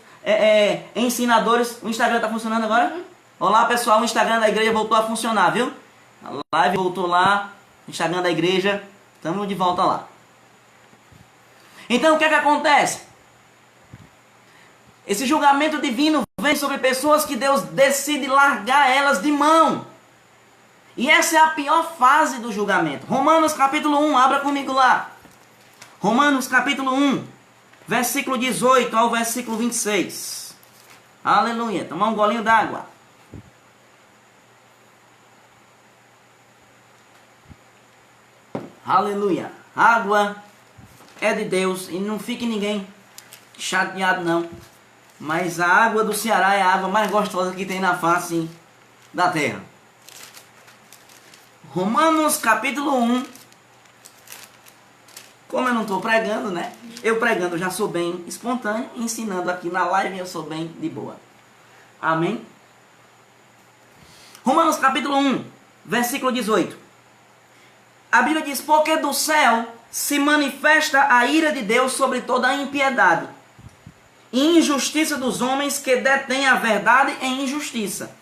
ensinadores. O Instagram está funcionando agora? Olá, pessoal, o Instagram da igreja voltou a funcionar, viu? A live voltou lá, Instagram da igreja, estamos de volta lá. Então o que é que acontece? Esse julgamento divino vem sobre pessoas que Deus decide largar elas de mão. E essa é a pior fase do julgamento. Romanos capítulo 1, abra comigo lá. Romanos capítulo 1, versículo 18 ao versículo 26. Aleluia. Tomar um golinho d'água. Aleluia. Água é de Deus e não fique ninguém chateado não. Mas a água do Ceará é a água mais gostosa que tem na face da terra. Romanos capítulo 1. Como eu não estou pregando, né? Eu pregando já sou bem espontâneo. Ensinando aqui na live eu sou bem de boa. Amém? Romanos capítulo 1, versículo 18. A Bíblia diz: porque do céu se manifesta a ira de Deus sobre toda a impiedade e injustiça dos homens que detêm a verdade em injustiça.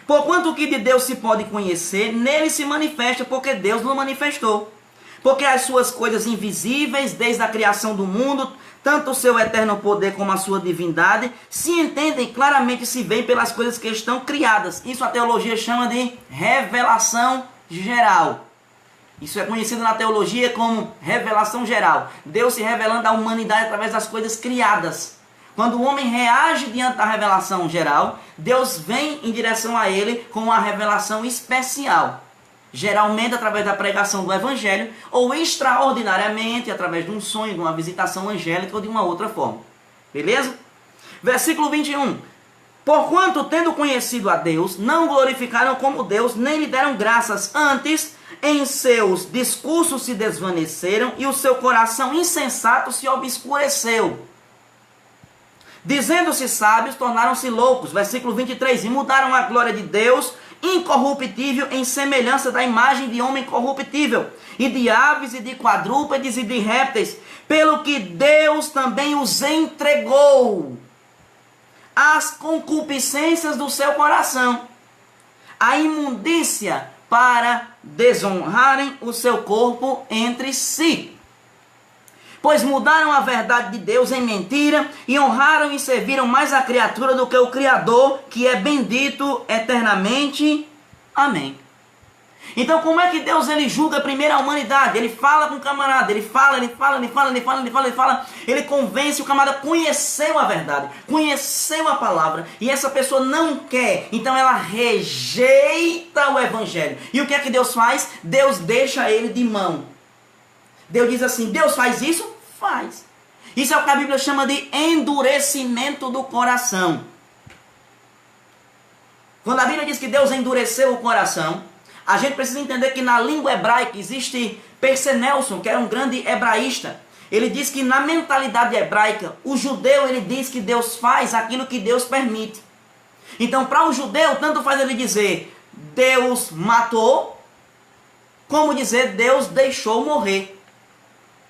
Porquanto o que de Deus se pode conhecer, nele se manifesta, porque Deus não manifestou. Porque as suas coisas invisíveis, desde a criação do mundo, tanto o seu eterno poder como a sua divindade, se entendem claramente, se veem pelas coisas que estão criadas. Isso a teologia chama de revelação geral. Isso é conhecido na teologia como revelação geral. Deus se revelando à humanidade através das coisas criadas. Quando o homem reage diante da revelação geral, Deus vem em direção a ele com uma revelação especial. Geralmente através da pregação do Evangelho, ou extraordinariamente através de um sonho, de uma visitação angélica ou de uma outra forma. Beleza? Versículo 21. Porquanto, tendo conhecido a Deus, não glorificaram como Deus, nem lhe deram graças. Antes, em seus discursos se desvaneceram e o seu coração insensato se obscureceu. Dizendo-se sábios, tornaram-se loucos. Versículo 23. E mudaram a glória de Deus, incorruptível, em semelhança da imagem de homem corruptível, e de aves, e de quadrúpedes, e de répteis, pelo que Deus também os entregou às concupiscências do seu coração, a imundícia, para desonrarem o seu corpo entre si. Pois mudaram a verdade de Deus em mentira e honraram e serviram mais a criatura do que o Criador, que é bendito eternamente. Amém. Então como é que Deus ele julga primeiro a humanidade? Ele fala com o camarada, ele convence o camarada, conheceu a verdade, conheceu a palavra, e essa pessoa não quer, então ela rejeita o Evangelho. E o que é que Deus faz? Deus deixa ele de mão. Deus diz assim: Deus faz isso? Faz. Isso é o que a Bíblia chama de endurecimento do coração. Quando a Bíblia diz que Deus endureceu o coração, a gente precisa entender que na língua hebraica existe Percy Nelson, que era um grande hebraísta. Ele diz que na mentalidade hebraica, o judeu ele diz que Deus faz aquilo que Deus permite. Então, para o judeu, tanto faz ele dizer Deus matou, como dizer Deus deixou morrer.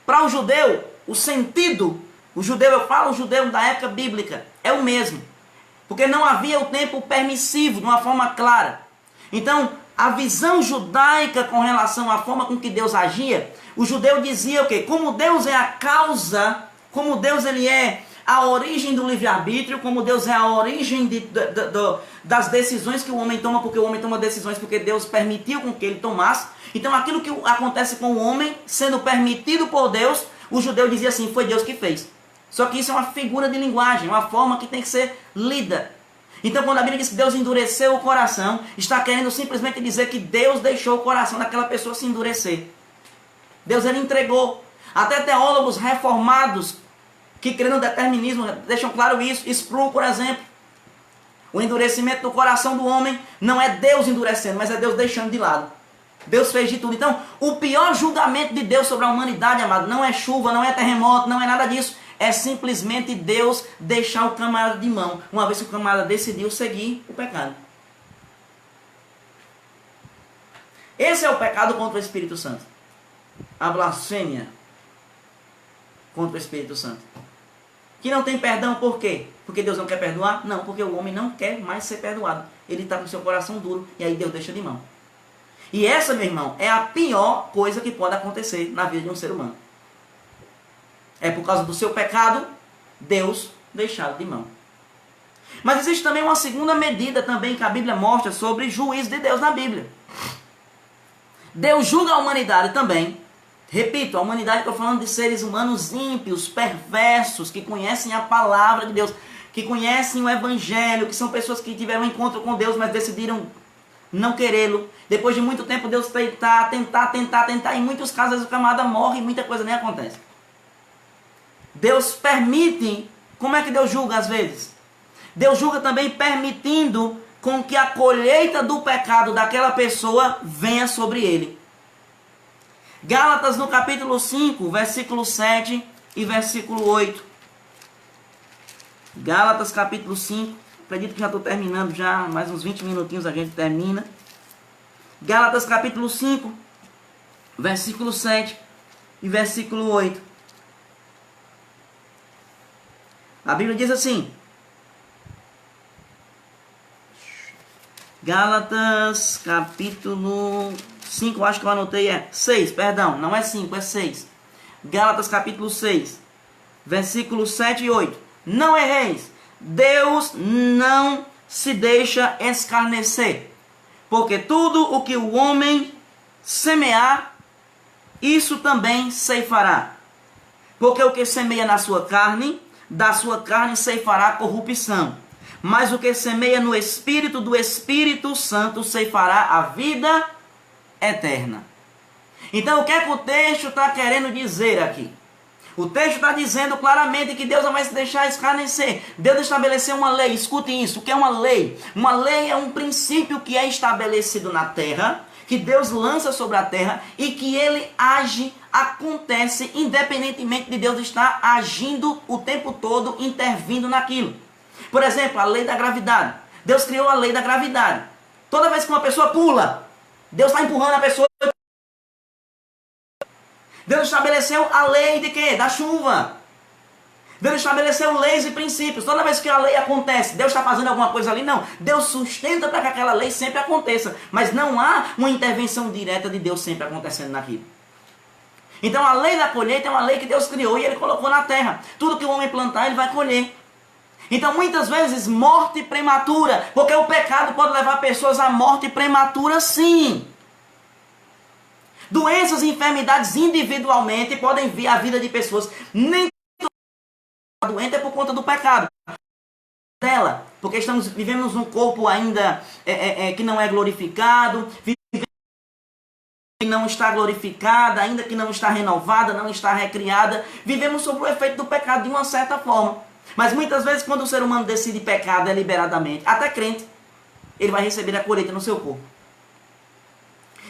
Para o judeu, o sentido, o judeu, eu falo o judeu da época bíblica, é o mesmo. Porque não havia o tempo permissivo de uma forma clara. Então, a visão judaica com relação à forma com que Deus agia, o judeu dizia o quê? Como Deus é a causa, como Deus ele é a origem do livre-arbítrio, como Deus é a origem das decisões que o homem toma, porque o homem toma decisões porque Deus permitiu com que ele tomasse. Então aquilo que acontece com o homem, sendo permitido por Deus, o judeu dizia assim, foi Deus que fez. Só que isso é uma figura de linguagem, uma forma que tem que ser lida. Então quando a Bíblia diz que Deus endureceu o coração, está querendo simplesmente dizer que Deus deixou o coração daquela pessoa se endurecer. Deus ele entregou. Até teólogos reformados que creem no determinismo deixam claro isso. Sproul, por exemplo. O endurecimento do coração do homem não é Deus endurecendo, mas é Deus deixando de lado. Deus fez de tudo. Então, o pior julgamento de Deus sobre a humanidade, amado, não é chuva, não é terremoto, não é nada disso. É simplesmente Deus deixar o camarada de mão, uma vez que o camarada decidiu seguir o pecado. Esse é o pecado contra o Espírito Santo. A blasfêmia contra o Espírito Santo. Que não tem perdão, por quê? Porque Deus não quer perdoar? Não, porque o homem não quer mais ser perdoado. Ele está com seu coração duro e aí Deus deixa de mão. E essa, meu irmão, é a pior coisa que pode acontecer na vida de um ser humano. É por causa do seu pecado, Deus deixado de mão. Mas existe também uma segunda medida também que a Bíblia mostra sobre juízo de Deus na Bíblia. Deus julga a humanidade também. Repito, a humanidade, estou falando de seres humanos ímpios, perversos, que conhecem a palavra de Deus, que conhecem o Evangelho, que são pessoas que tiveram um encontro com Deus, mas decidiram não querê-lo. Depois de muito tempo, Deus tentar, em muitos casos, o camarada morre e muita coisa nem acontece. Deus permite, como é que Deus julga às vezes? Deus julga também permitindo com que a colheita do pecado daquela pessoa venha sobre ele. Gálatas no capítulo 5, versículo 7 e versículo 8. Gálatas capítulo 5, acredito que já estou terminando já, mais uns 20 minutinhos a gente termina. Gálatas capítulo 5, versículo 7 e versículo 8. A Bíblia diz assim, Gálatas capítulo 5, acho que eu anotei, é 6, perdão, não é 5, é 6. Gálatas capítulo 6, versículos 7 e 8. Não erreis, Deus não se deixa escarnecer, porque tudo o que o homem semear, isso também ceifará. Porque o que semeia na sua carne, da sua carne ceifará corrupção. Mas o que semeia no Espírito, do Espírito Santo ceifará a vida eterna. Então o que é que o texto está querendo dizer aqui? O texto está dizendo claramente que Deus não vai se deixar escarnecer. Deus estabeleceu uma lei, escute isso, o que é uma lei? Uma lei é um princípio que é estabelecido na terra, que Deus lança sobre a terra e que ele age, acontece, independentemente de Deus estar agindo o tempo todo, intervindo naquilo. Por exemplo, a lei da gravidade. Deus criou a lei da gravidade. Toda vez que uma pessoa pula, Deus está empurrando a pessoa. Deus estabeleceu a lei de quê? Da chuva. Deus estabeleceu leis e princípios. Toda vez que a lei acontece, Deus está fazendo alguma coisa ali? Não. Deus sustenta para que aquela lei sempre aconteça. Mas não há uma intervenção direta de Deus sempre acontecendo naquilo. Então a lei da colheita é uma lei que Deus criou e ele colocou na terra. Tudo que o homem plantar, ele vai colher. Então muitas vezes morte prematura, porque o pecado pode levar pessoas à morte prematura, sim. Doenças e enfermidades individualmente podem vir à vida de pessoas. Nem a doente é por conta do pecado dela, porque vivemos num corpo ainda que não é glorificado, que não está glorificada, ainda que não está renovada, não está recriada. Vivemos sob o efeito do pecado de uma certa forma. Mas muitas vezes quando o ser humano decide pecar deliberadamente, até crente, ele vai receber a colheita no seu corpo.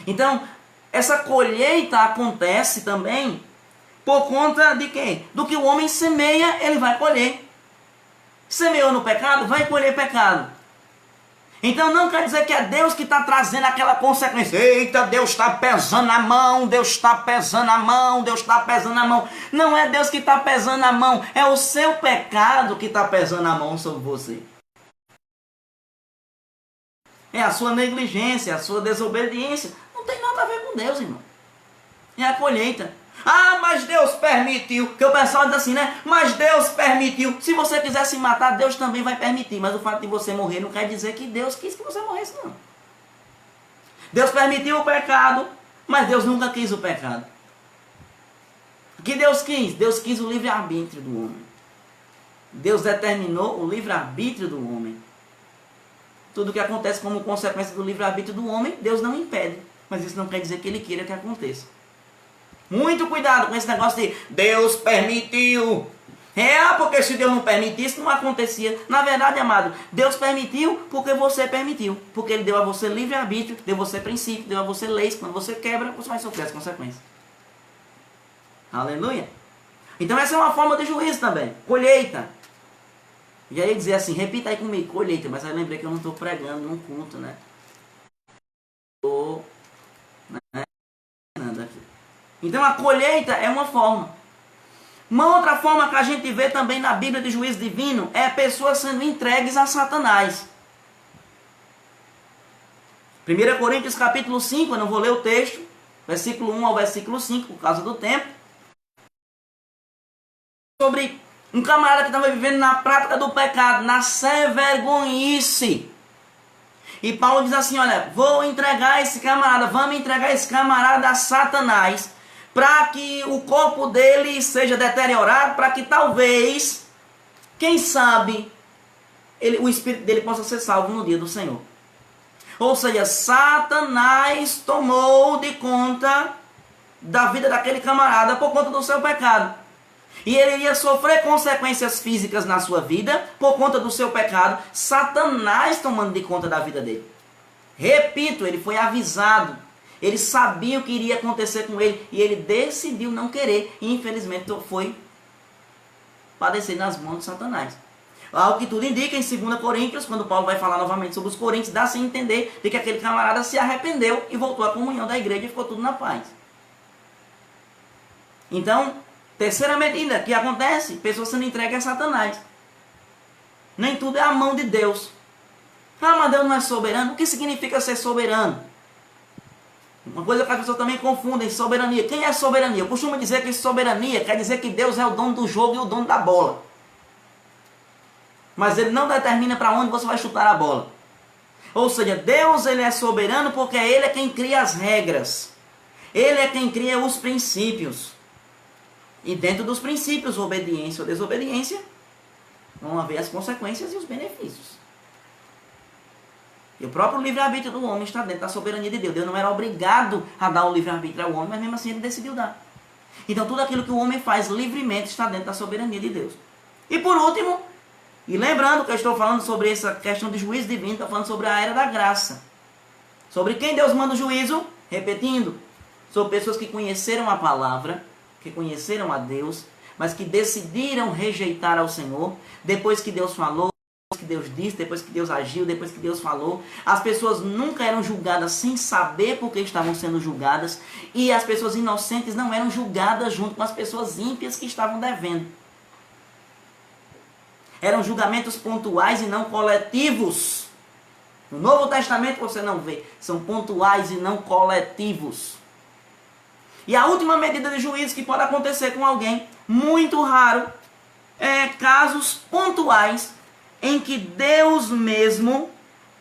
Então, essa colheita acontece também por conta de quê? Do que o homem semeia, ele vai colher. Semeou no pecado, vai colher pecado. Então não quer dizer que é Deus que está trazendo aquela consequência. Eita, Deus está pesando a mão, Deus está pesando a mão, Deus está pesando a mão. Não é Deus que está pesando a mão, é o seu pecado que está pesando a mão sobre você. É a sua negligência, a sua desobediência. Não tem nada a ver com Deus, irmão. É a colheita. Ah, mas Deus permitiu. Porque o pessoal diz assim, né? Mas Deus permitiu. Se você quiser se matar, Deus também vai permitir. Mas o fato de você morrer não quer dizer que Deus quis que você morresse, não. Deus permitiu o pecado, mas Deus nunca quis o pecado. O que Deus quis? Deus quis o livre-arbítrio do homem. Deus determinou o livre-arbítrio do homem. Tudo que acontece como consequência do livre-arbítrio do homem, Deus não impede. Mas isso não quer dizer que Ele queira que aconteça. Muito cuidado com esse negócio de Deus permitiu. Porque se Deus não permitisse, não acontecia. Na verdade, amado, Deus permitiu porque você permitiu. Porque Ele deu a você livre-arbítrio, deu a você princípio, deu a você leis. Quando você quebra, você vai sofrer as consequências. Aleluia. Então essa é uma forma de juízo também. Colheita. E aí dizer assim, repita aí comigo, colheita. Mas aí lembrei que eu não estou pregando num culto, né? Estou... Então a colheita é uma forma. Uma outra forma que a gente vê também na Bíblia de juízo divino é pessoas sendo entregues a Satanás. 1 Coríntios capítulo 5, eu não vou ler o texto, versículo 1 ao versículo 5, por causa do tempo. Sobre um camarada que estava vivendo na prática do pecado, na sem-vergonhice. E Paulo diz assim, olha, vou entregar esse camarada, vamos entregar esse camarada a Satanás, para que o corpo dele seja deteriorado, para que talvez, quem sabe, o espírito dele possa ser salvo no dia do Senhor. Ou seja, Satanás tomou de conta da vida daquele camarada por conta do seu pecado. E ele iria sofrer consequências físicas na sua vida por conta do seu pecado. Satanás tomando de conta da vida dele. Repito, ele foi avisado. Ele sabia o que iria acontecer com ele. E ele decidiu não querer. E infelizmente foi padecer nas mãos de Satanás. Algo que tudo indica em 2 Coríntios, quando Paulo vai falar novamente sobre os coríntios, dá-se a entender de que aquele camarada se arrependeu e voltou à comunhão da igreja e ficou tudo na paz. Então, terceira medida que acontece, pessoas sendo entregues a Satanás. Nem tudo é a mão de Deus. Ah, mas Deus não é soberano. O que significa ser soberano? Uma coisa que as pessoas também confundem, soberania. Quem é soberania? Eu costumo dizer que soberania quer dizer que Deus é o dono do jogo e o dono da bola. Mas Ele não determina para onde você vai chutar a bola. Ou seja, Deus ele é soberano porque Ele é quem cria as regras. Ele é quem cria os princípios. E dentro dos princípios, obediência ou desobediência, vão haver as consequências e os benefícios. E o próprio livre-arbítrio do homem está dentro da soberania de Deus. Deus não era obrigado a dar o livre-arbítrio ao homem, mas mesmo assim ele decidiu dar. Então tudo aquilo que o homem faz livremente está dentro da soberania de Deus. E por último, e lembrando que eu estou falando sobre essa questão de juízo divino, estou falando sobre a era da graça. Sobre quem Deus manda o juízo, repetindo, sobre pessoas que conheceram a palavra, que conheceram a Deus, mas que decidiram rejeitar ao Senhor, depois que Deus falou, depois que Deus disse, depois que Deus agiu, depois que Deus falou. As pessoas nunca eram julgadas sem saber por que estavam sendo julgadas, e as pessoas inocentes não eram julgadas junto com as pessoas ímpias que estavam devendo. Eram julgamentos pontuais e não coletivos. No Novo Testamento você não vê, são pontuais e não coletivos. E a última medida de juízo que pode acontecer com alguém, muito raro, é casos pontuais em que Deus mesmo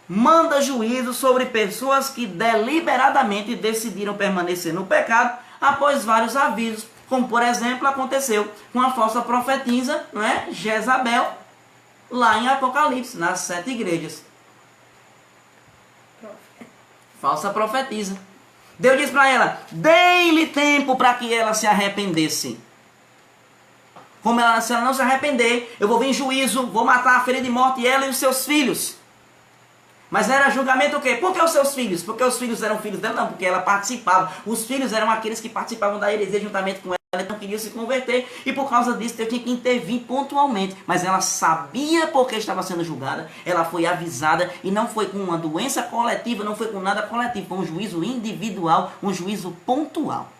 manda juízo sobre pessoas que deliberadamente decidiram permanecer no pecado após vários avisos, como por exemplo aconteceu com a falsa profetisa, não é? Jezabel, lá em Apocalipse, nas 7 igrejas. Falsa profetisa. Deus diz para ela, dê-lhe tempo para que ela se arrependesse. Se ela não se arrepender, eu vou vir em juízo, vou matar, ferir de morte ela e os seus filhos. Mas era julgamento o quê? Por que os seus filhos? Porque os filhos eram filhos dela? Não, porque ela participava. Os filhos eram aqueles que participavam da heresia juntamente com ela. ela não queria se converter e por causa disso eu tinha que intervir pontualmente. Mas ela sabia porque estava sendo julgada, ela foi avisada e não foi com uma doença coletiva, não foi com nada coletivo, foi um juízo individual, um juízo pontual.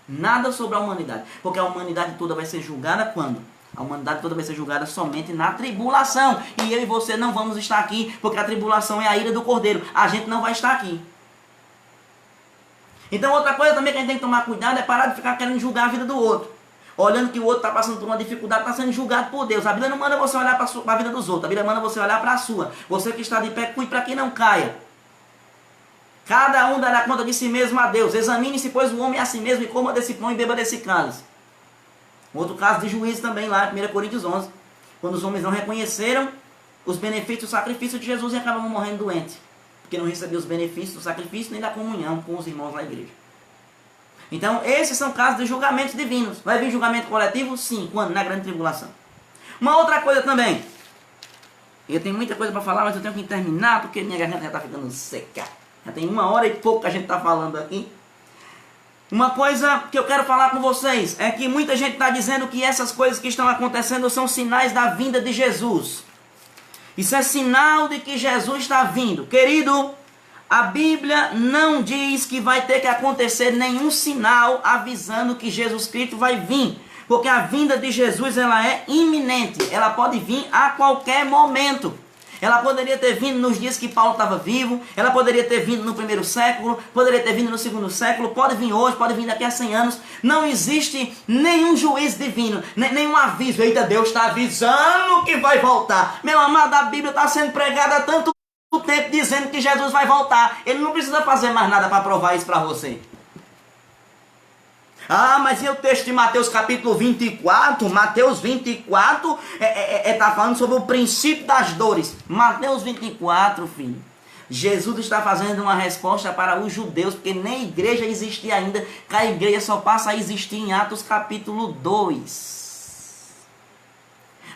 Nada sobre a humanidade, porque a humanidade toda vai ser julgada quando? A humanidade toda vai ser julgada somente na tribulação. E eu e você não vamos estar aqui, porque a tribulação é a ira do Cordeiro. A gente não vai estar aqui. Então outra coisa também que a gente tem que tomar cuidado é parar de ficar querendo julgar a vida do outro. Olhando que o outro está passando por uma dificuldade, está sendo julgado por Deus. A Bíblia não manda você olhar para a vida dos outros. A Bíblia manda você olhar para a sua. Você que está de pé, cuide para que não caia. Cada um dará conta de si mesmo a Deus. Examine-se, pois, o homem a si mesmo e coma desse pão e beba desse cálice. Outro caso de juízo também lá, 1 Coríntios 11. Quando os homens não reconheceram os benefícios do sacrifício de Jesus e acabavam morrendo doentes. Porque não recebiam os benefícios do sacrifício nem da comunhão com os irmãos na igreja. Então, esses são casos de julgamentos divinos. Vai vir julgamento coletivo? Sim. Quando? Na grande tribulação. Uma outra coisa também. Eu tenho muita coisa para falar, mas eu tenho que terminar porque minha garganta já está ficando seca. Já tem 1 hora e pouco que a gente está falando aqui. Uma coisa que eu quero falar com vocês é que muita gente está dizendo que essas coisas que estão acontecendo são sinais da vinda de Jesus. Isso é sinal de que Jesus está vindo. Querido, a Bíblia não diz que vai ter que acontecer nenhum sinal avisando que Jesus Cristo vai vir. Porque a vinda de Jesus ela é iminente. Ela pode vir a qualquer momento. Ela poderia ter vindo nos dias que Paulo estava vivo, ela poderia ter vindo no 1º século, poderia ter vindo no 2º século, pode vir hoje, pode vir daqui a 100 anos. Não existe nenhum juízo divino, nenhum aviso. Eita, Deus está avisando que vai voltar. Meu amado, a Bíblia está sendo pregada há tanto tempo dizendo que Jesus vai voltar. Ele não precisa fazer mais nada para provar isso para você. Ah, mas e o texto de Mateus capítulo 24? Mateus 24 está falando sobre o princípio das dores. Mateus 24, filho. Jesus está fazendo uma resposta para os judeus, porque nem igreja existia ainda, que a igreja só passa a existir em Atos capítulo 2.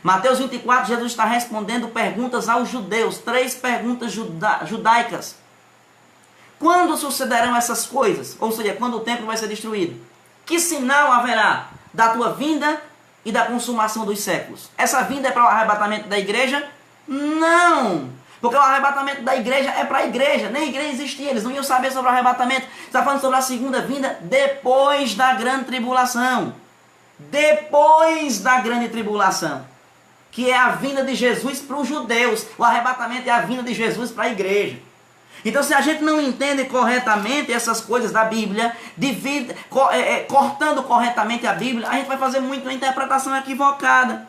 Mateus 24, Jesus está respondendo perguntas aos judeus, 3 perguntas judaicas. Quando sucederão essas coisas? Ou seja, quando o templo vai ser destruído? Que sinal haverá da tua vinda e da consumação dos séculos? Essa vinda é para o arrebatamento da igreja? Não! Porque o arrebatamento da igreja é para a igreja. Nem a igreja existia, eles não iam saber sobre o arrebatamento. Está falando sobre a segunda vinda depois da grande tribulação. Depois da grande tribulação. Que é a vinda de Jesus para os judeus. O arrebatamento é a vinda de Jesus para a igreja. Então, se a gente não entende corretamente essas coisas da Bíblia, cortando corretamente a Bíblia, a gente vai fazer muito uma interpretação equivocada.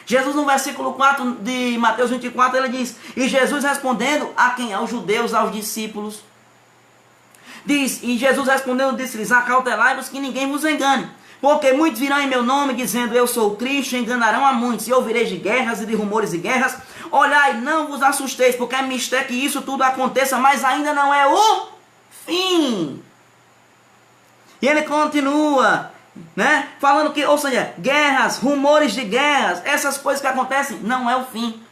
Jesus, no versículo 4 de Mateus 24, ele diz: e Jesus respondendo a quem? Aos judeus, aos discípulos. Diz, e Jesus respondendo disse-lhes: acautelai-vos que ninguém vos engane. Porque muitos virão em meu nome, dizendo, eu sou o Cristo, e enganarão a muitos, e ouvireis de guerras e de rumores de guerras. Olhai, não vos assusteis, porque é mistério que isso tudo aconteça, mas ainda não é o fim. E ele continua, né, falando que, ou seja, guerras, rumores de guerras, essas coisas que acontecem, não é o fim.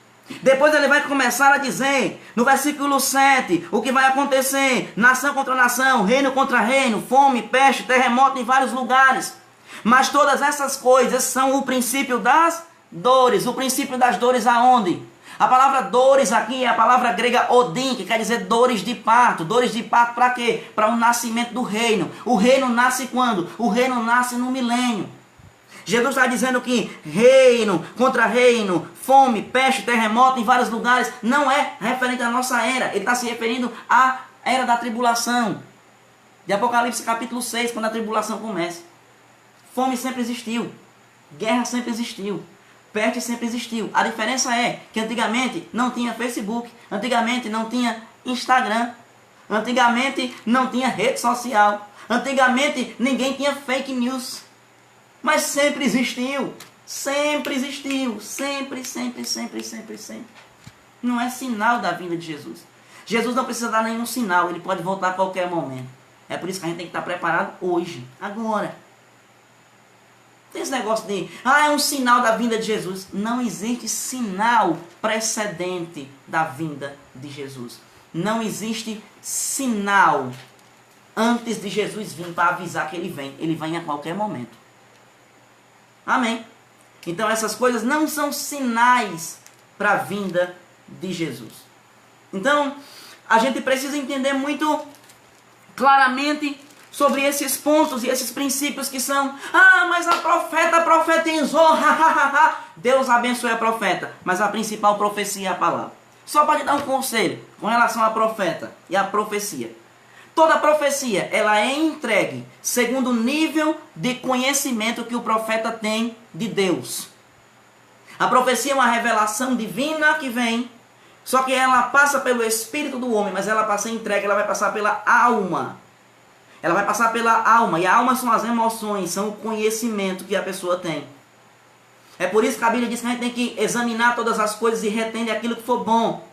Depois ele vai começar a dizer, no versículo 7, o que vai acontecer: nação contra nação, reino contra reino, fome, peste, terremoto em vários lugares. Mas todas essas coisas são o princípio das dores. O princípio das dores aonde? A palavra dores aqui é a palavra grega odin, que quer dizer dores de parto. Dores de parto para quê? Para o nascimento do reino. O reino nasce quando? O reino nasce no milênio. Jesus está dizendo que reino contra reino, fome, peste, terremoto em vários lugares, não é referente à nossa era. Ele está se referindo à era da tribulação. De Apocalipse capítulo 6, quando a tribulação começa. Fome sempre existiu. Guerra sempre existiu. Peste sempre existiu. A diferença é que antigamente não tinha Facebook. Antigamente não tinha Instagram. Antigamente não tinha rede social. Antigamente ninguém tinha fake news. Mas sempre existiu. Sempre existiu. Sempre, sempre, sempre, sempre, sempre. Não é sinal da vinda de Jesus. Jesus não precisa dar nenhum sinal. Ele pode voltar a qualquer momento. É por isso que a gente tem que estar preparado hoje. Agora. Tem esse negócio de, é um sinal da vinda de Jesus. Não existe sinal precedente da vinda de Jesus. Não existe sinal antes de Jesus vir para avisar que ele vem. Ele vem a qualquer momento. Amém? Então essas coisas não são sinais para a vinda de Jesus. Então, a gente precisa entender muito claramente sobre esses pontos e esses princípios que são: ah, mas a profeta profetizou, Deus abençoe a profeta, mas a principal profecia é a palavra. Só para te dar um conselho com relação à profeta e à profecia. Toda profecia, ela é entregue segundo o nível de conhecimento que o profeta tem de Deus. A profecia é uma revelação divina que vem, só que ela passa pelo espírito do homem, mas ela passa entregue, ela vai passar pela alma. Ela vai passar pela alma, e a alma são as emoções, são o conhecimento que a pessoa tem. É por isso que a Bíblia diz que a gente tem que examinar todas as coisas e retende aquilo que for bom.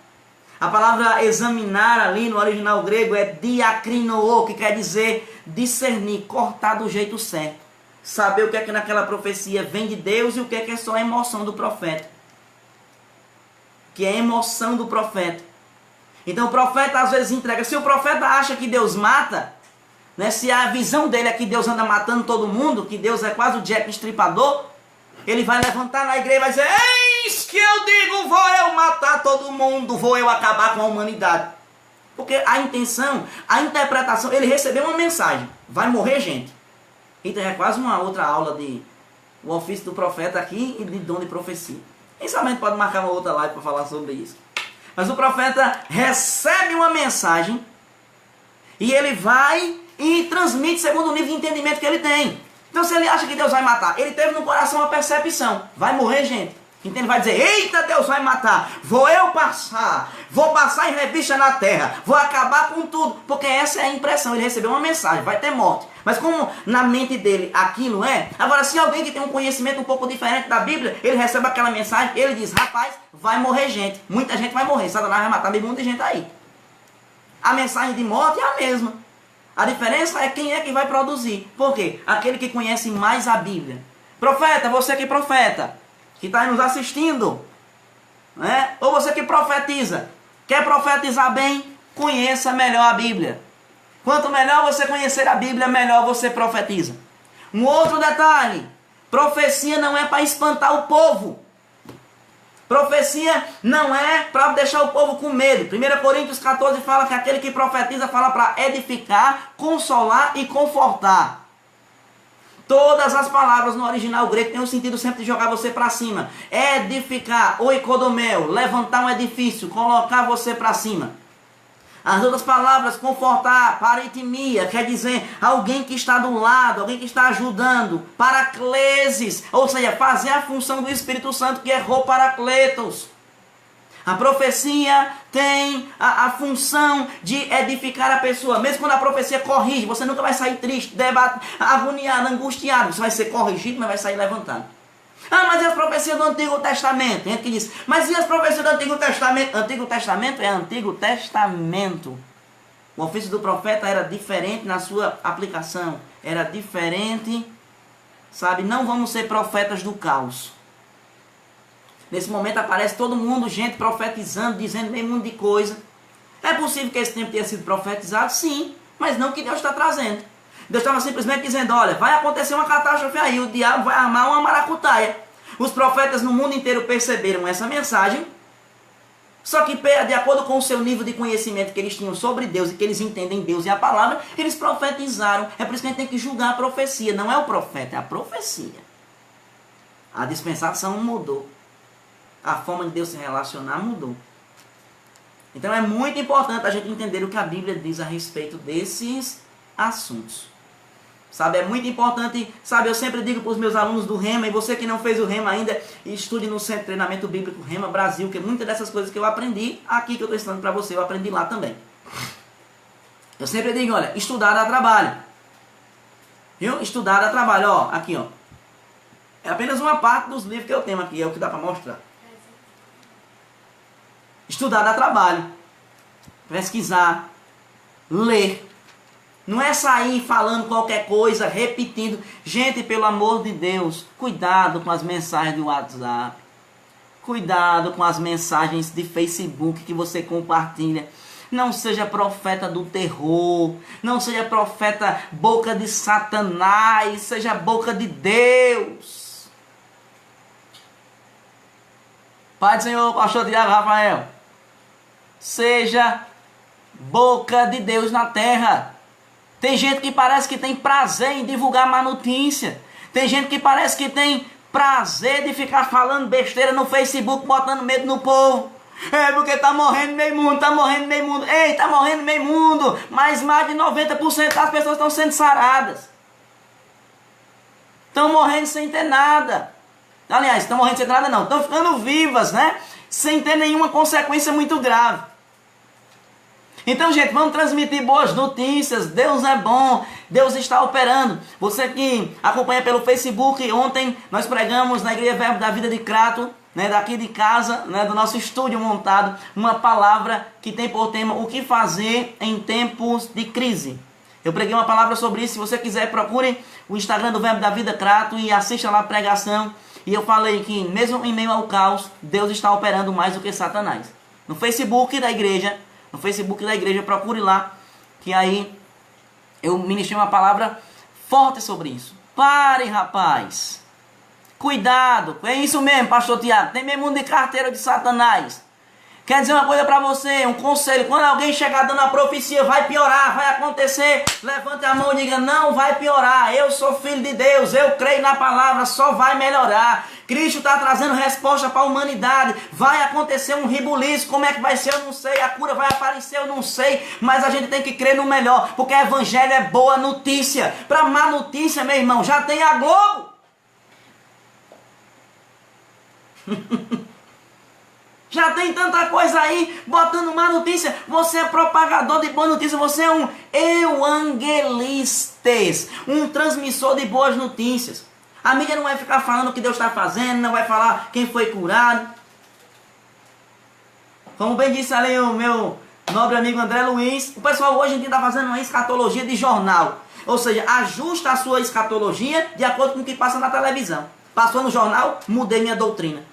A palavra examinar ali no original grego é diakrinoo, que quer dizer discernir, cortar do jeito certo. Saber o que é que naquela profecia vem de Deus e o que é só a emoção do profeta. Que é a emoção do profeta. Então o profeta às vezes entrega. Se o profeta acha que Deus mata, né, se a visão dele é que Deus anda matando todo mundo, que Deus é quase o Jack Estripador, ele vai levantar na igreja e vai dizer: eis que eu digo, vou eu matar todo mundo, vou eu acabar com a humanidade. Porque a intenção, a interpretação, ele recebeu uma mensagem: vai morrer gente. Então é quase uma outra aula de o ofício do profeta aqui e de dom de profecia. Quem sabe a gente pode marcar uma outra live para falar sobre isso. Mas o profeta recebe uma mensagem e ele vai e transmite segundo o nível de entendimento que ele tem. Então se ele acha que Deus vai matar, ele teve no coração uma percepção: vai morrer gente. Então ele vai dizer: eita, Deus vai matar, vou passar em revista na terra, vou acabar com tudo. Porque essa é a impressão, ele recebeu uma mensagem: vai ter morte. Mas como na mente dele aquilo é, agora se alguém que tem um conhecimento um pouco diferente da Bíblia, ele recebe aquela mensagem, ele diz: rapaz, vai morrer gente, muita gente vai morrer, Satanás vai matar meio mundo de gente aí. A mensagem de morte é a mesma. A diferença é quem é que vai produzir. Por quê? Aquele que conhece mais a Bíblia. Profeta, você que profeta, que está nos assistindo, né? Ou você que profetiza, quer profetizar bem, conheça melhor a Bíblia. Quanto melhor você conhecer a Bíblia, melhor você profetiza. Um outro detalhe: profecia não é para espantar o povo. Profecia não é para deixar o povo com medo. 1 Coríntios 14 fala que aquele que profetiza fala para edificar, consolar e confortar. Todas as palavras no original grego têm o sentido sempre de jogar você para cima. Edificar, oikodomel, levantar um edifício, colocar você para cima. As outras palavras, confortar, paritimia, quer dizer alguém que está do lado, alguém que está ajudando. Paraclesis, ou seja, fazer a função do Espírito Santo, que é rouparacletos. A profecia tem a função de edificar a pessoa. Mesmo quando a profecia corrige, você nunca vai sair triste, agoniado, angustiado. Você vai ser corrigido, mas vai sair levantado. Ah, mas e as profecias do Antigo Testamento? Tem gente que diz: mas e as profecias do Antigo Testamento? Antigo Testamento é Antigo Testamento. O ofício do profeta era diferente na sua aplicação. Era diferente, sabe? Não vamos ser profetas do caos. Nesse momento aparece todo mundo, gente profetizando, dizendo meio mundo de coisa. É possível que esse tempo tenha sido profetizado? Sim, mas não o que Deus está trazendo. Deus estava simplesmente dizendo: olha, vai acontecer uma catástrofe aí, o diabo vai armar uma maracutaia. Os profetas no mundo inteiro perceberam essa mensagem, só que de acordo com o seu nível de conhecimento que eles tinham sobre Deus e que eles entendem Deus e a palavra, eles profetizaram. É por isso que a gente tem que julgar a profecia. Não é o profeta, é a profecia. A dispensação mudou. A forma de Deus se relacionar mudou. Então é muito importante a gente entender o que a Bíblia diz a respeito desses assuntos. Sabe, é muito importante, sabe, eu sempre digo para os meus alunos do Rema, e você que não fez o Rema ainda, estude no Centro de Treinamento Bíblico Rema Brasil, que muitas dessas coisas que eu aprendi aqui, que eu estou ensinando para você, eu aprendi lá também. Eu sempre digo: olha, estudar dá trabalho. Viu? Estudar dá trabalho, ó, aqui, ó. É apenas uma parte dos livros que eu tenho aqui, é o que dá para mostrar. Estudar dá trabalho. Pesquisar, ler. Não é sair falando qualquer coisa, repetindo. Gente, pelo amor de Deus, cuidado com as mensagens do WhatsApp. Cuidado com as mensagens de Facebook que você compartilha. Não seja profeta do terror. Não seja profeta boca de Satanás. Seja boca de Deus. Pai do Senhor, pastor Tiago Rafael. Seja boca de Deus na terra. Tem gente que parece que tem prazer em divulgar má notícia. Tem gente que parece que tem prazer de ficar falando besteira no Facebook, botando medo no povo. É porque tá morrendo meio mundo, tá morrendo meio mundo. Ei, tá morrendo meio mundo. Mas mais de 90% das pessoas estão sendo saradas. Estão morrendo sem ter nada. Aliás, estão morrendo sem ter nada não. Estão ficando vivas, né? Sem ter nenhuma consequência muito grave. Então, gente, vamos transmitir boas notícias. Deus é bom, Deus está operando. Você que acompanha pelo Facebook, ontem nós pregamos na Igreja Verbo da Vida de Crato, né, daqui de casa, né, do nosso estúdio montado, uma palavra que tem por tema o que fazer em tempos de crise. Eu preguei uma palavra sobre isso. Se você quiser, procure o Instagram do Verbo da Vida Crato e assista lá a pregação. E eu falei que mesmo em meio ao caos, Deus está operando mais do que Satanás. No Facebook da igreja, procure lá, que aí eu ministrei uma palavra forte sobre isso. Pare, rapaz. Cuidado. É isso mesmo, pastor Tiago. Tem mesmo de carteira de Satanás. Quer dizer uma coisa para você, um conselho. Quando alguém chegar dando a profecia, vai piorar, vai acontecer. Levante a mão e diga, não vai piorar. Eu sou filho de Deus, eu creio na palavra, só vai melhorar. Cristo está trazendo resposta para a humanidade. Vai acontecer um ribuliço. Como é que vai ser? Eu não sei. A cura vai aparecer? Eu não sei. Mas a gente tem que crer no melhor. Porque o evangelho é boa notícia. Para má notícia, meu irmão, já tem a Globo. Já tem tanta coisa aí, botando má notícia. Você é propagador de boa notícia. Você é um evangelista, um transmissor de boas notícias. A mídia não vai ficar falando o que Deus está fazendo, não vai falar quem foi curado. Como bem disse ali o meu nobre amigo André Luiz, o pessoal hoje em dia está fazendo uma escatologia de jornal. Ou seja, ajusta a sua escatologia de acordo com o que passa na televisão. Passou no jornal, mudei minha doutrina.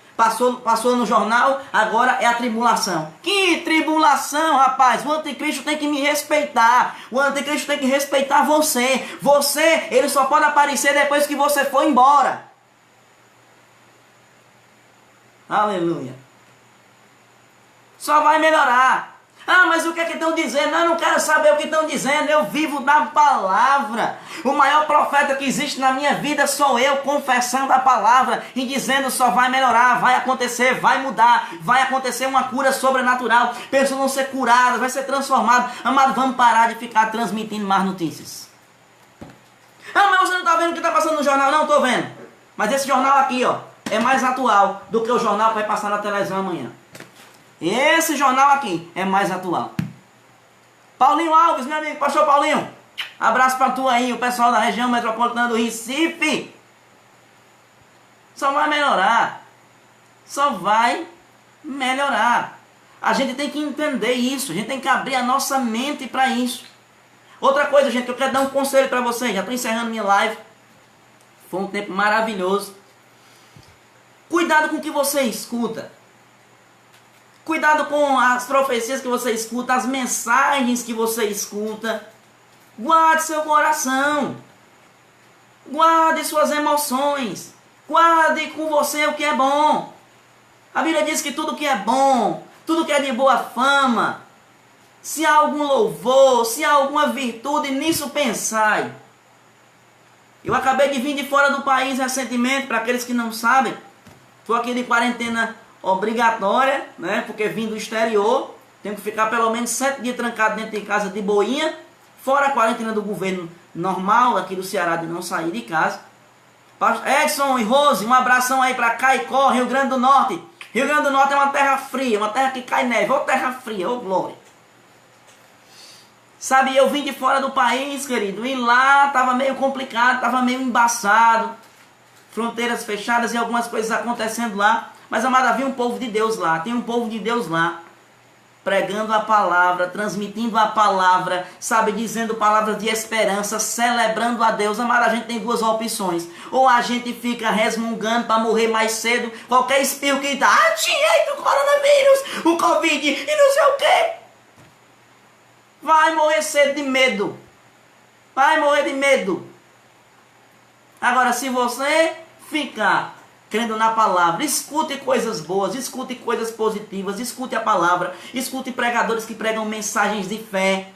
Passou no jornal, agora é a tribulação. Que tribulação, rapaz? O anticristo tem que me respeitar. O anticristo tem que respeitar você. Você, ele só pode aparecer depois que você for embora. Aleluia. Só vai melhorar. Ah, mas o que é que estão dizendo? Eu não quero saber o que estão dizendo. Eu vivo da palavra. O maior profeta que existe na minha vida sou eu, confessando a palavra e dizendo só vai melhorar, vai acontecer, vai mudar, vai acontecer uma cura sobrenatural. Pessoas vão ser curadas, vai ser transformado. Amado, vamos parar de ficar transmitindo más notícias. Ah, mas você não está vendo o que está passando no jornal? Não, estou vendo. Mas esse jornal aqui, ó, é mais atual do que o jornal que vai passar na televisão amanhã. Esse jornal aqui é mais atual. Paulinho Alves, meu amigo, pastor Paulinho. Abraço para tu aí, o pessoal da região metropolitana do Recife. Só vai melhorar. Só vai melhorar. A gente tem que entender isso. A gente tem que abrir a nossa mente para isso. Outra coisa, gente, que eu quero dar um conselho para vocês. Já estou encerrando minha live. Foi um tempo maravilhoso. Cuidado com o que você escuta. Cuidado com as profecias que você escuta, as mensagens que você escuta. Guarde seu coração. Guarde suas emoções. Guarde com você o que é bom. A Bíblia diz que tudo que é bom, tudo que é de boa fama, se há algum louvor, se há alguma virtude, nisso pensai. Eu acabei de vir de fora do país recentemente, para aqueles que não sabem. Estou aqui de quarentena obrigatória, né? Porque vim do exterior, tenho que ficar pelo menos 7 dias trancado dentro de casa de boinha, fora a quarentena do governo normal aqui do Ceará de não sair de casa. Edson e Rose, um abração aí para Caicó, Rio Grande do Norte. Rio Grande do Norte é uma terra fria, uma terra que cai neve, ô terra fria, ô glória. Sabe, eu vim de fora do país, querido, e lá estava meio complicado, estava meio embaçado, fronteiras fechadas e algumas coisas acontecendo lá. Mas, amado, havia um povo de Deus lá, tem um povo de Deus lá, pregando a palavra, transmitindo a palavra, sabe, dizendo palavras de esperança, celebrando a Deus. Amado, a gente tem duas opções. Ou a gente fica resmungando para morrer mais cedo, qualquer espirro que dá, tinha do coronavírus, o Covid e não sei o quê. Vai morrer cedo de medo. Vai morrer de medo. Agora, se você ficar crendo na palavra, escute coisas boas, escute coisas positivas, escute a palavra, escute pregadores que pregam mensagens de fé.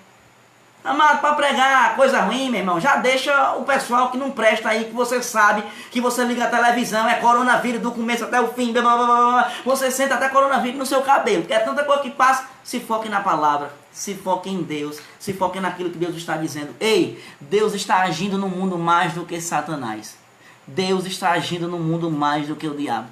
Amado, para pregar coisa ruim, meu irmão, já deixa o pessoal que não presta aí, que você sabe, que você liga a televisão, é coronavírus do começo até o fim, blá, blá, blá, blá. Você senta até coronavírus no seu cabelo, porque é tanta coisa que passa. Se foque na palavra, se foque em Deus, se foque naquilo que Deus está dizendo. Ei, Deus está agindo no mundo mais do que Satanás. Deus está agindo no mundo mais do que o diabo.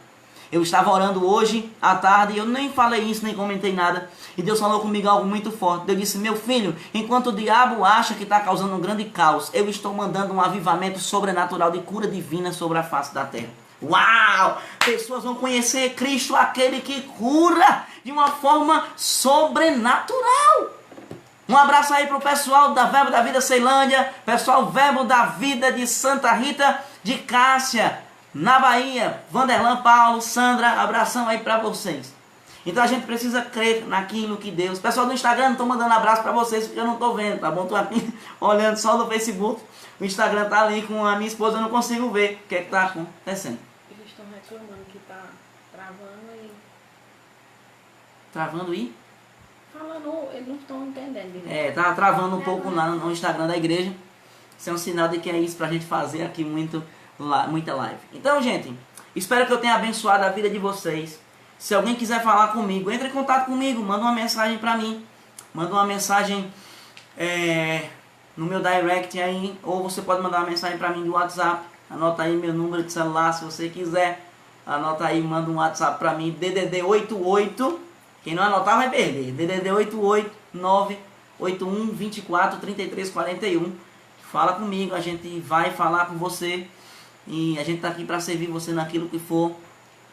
Eu estava orando hoje à tarde, eu nem falei isso, nem comentei nada. E Deus falou comigo algo muito forte. Deus disse, meu filho, enquanto o diabo acha que está causando um grande caos, eu estou mandando um avivamento sobrenatural de cura divina sobre a face da terra. Uau! Pessoas vão conhecer Cristo, aquele que cura de uma forma sobrenatural. Um abraço aí para o pessoal da Verbo da Vida Ceilândia, pessoal Verbo da Vida de Santa Rita de Cássia, na Bahia, Vanderlan, Paulo, Sandra, abração aí para vocês. Então a gente precisa crer naquilo que Deus... Pessoal do Instagram, não estou mandando abraço para vocês porque eu não estou vendo, tá bom? Estou aqui olhando só no Facebook. O Instagram tá ali com a minha esposa, eu não consigo ver o que é que está acontecendo. Eles estão reclamando que está travando e... Travando aí? Falando, eles não estão entendendo direito. É, tá travando um pouco lá no Instagram da igreja. Isso é um sinal de que é isso pra gente fazer aqui muita live. Então, gente, espero que eu tenha abençoado a vida de vocês. Se alguém quiser falar comigo, entre em contato comigo, manda uma mensagem pra mim. Manda uma mensagem no meu direct aí, ou você pode mandar uma mensagem pra mim do WhatsApp. Anota aí meu número de celular se você quiser. Anota aí, manda um WhatsApp pra mim, DDD 88. Quem não anotar vai perder. DDD 88 981 24 33 41. Fala comigo, a gente vai falar com você. E a gente está aqui para servir você naquilo que for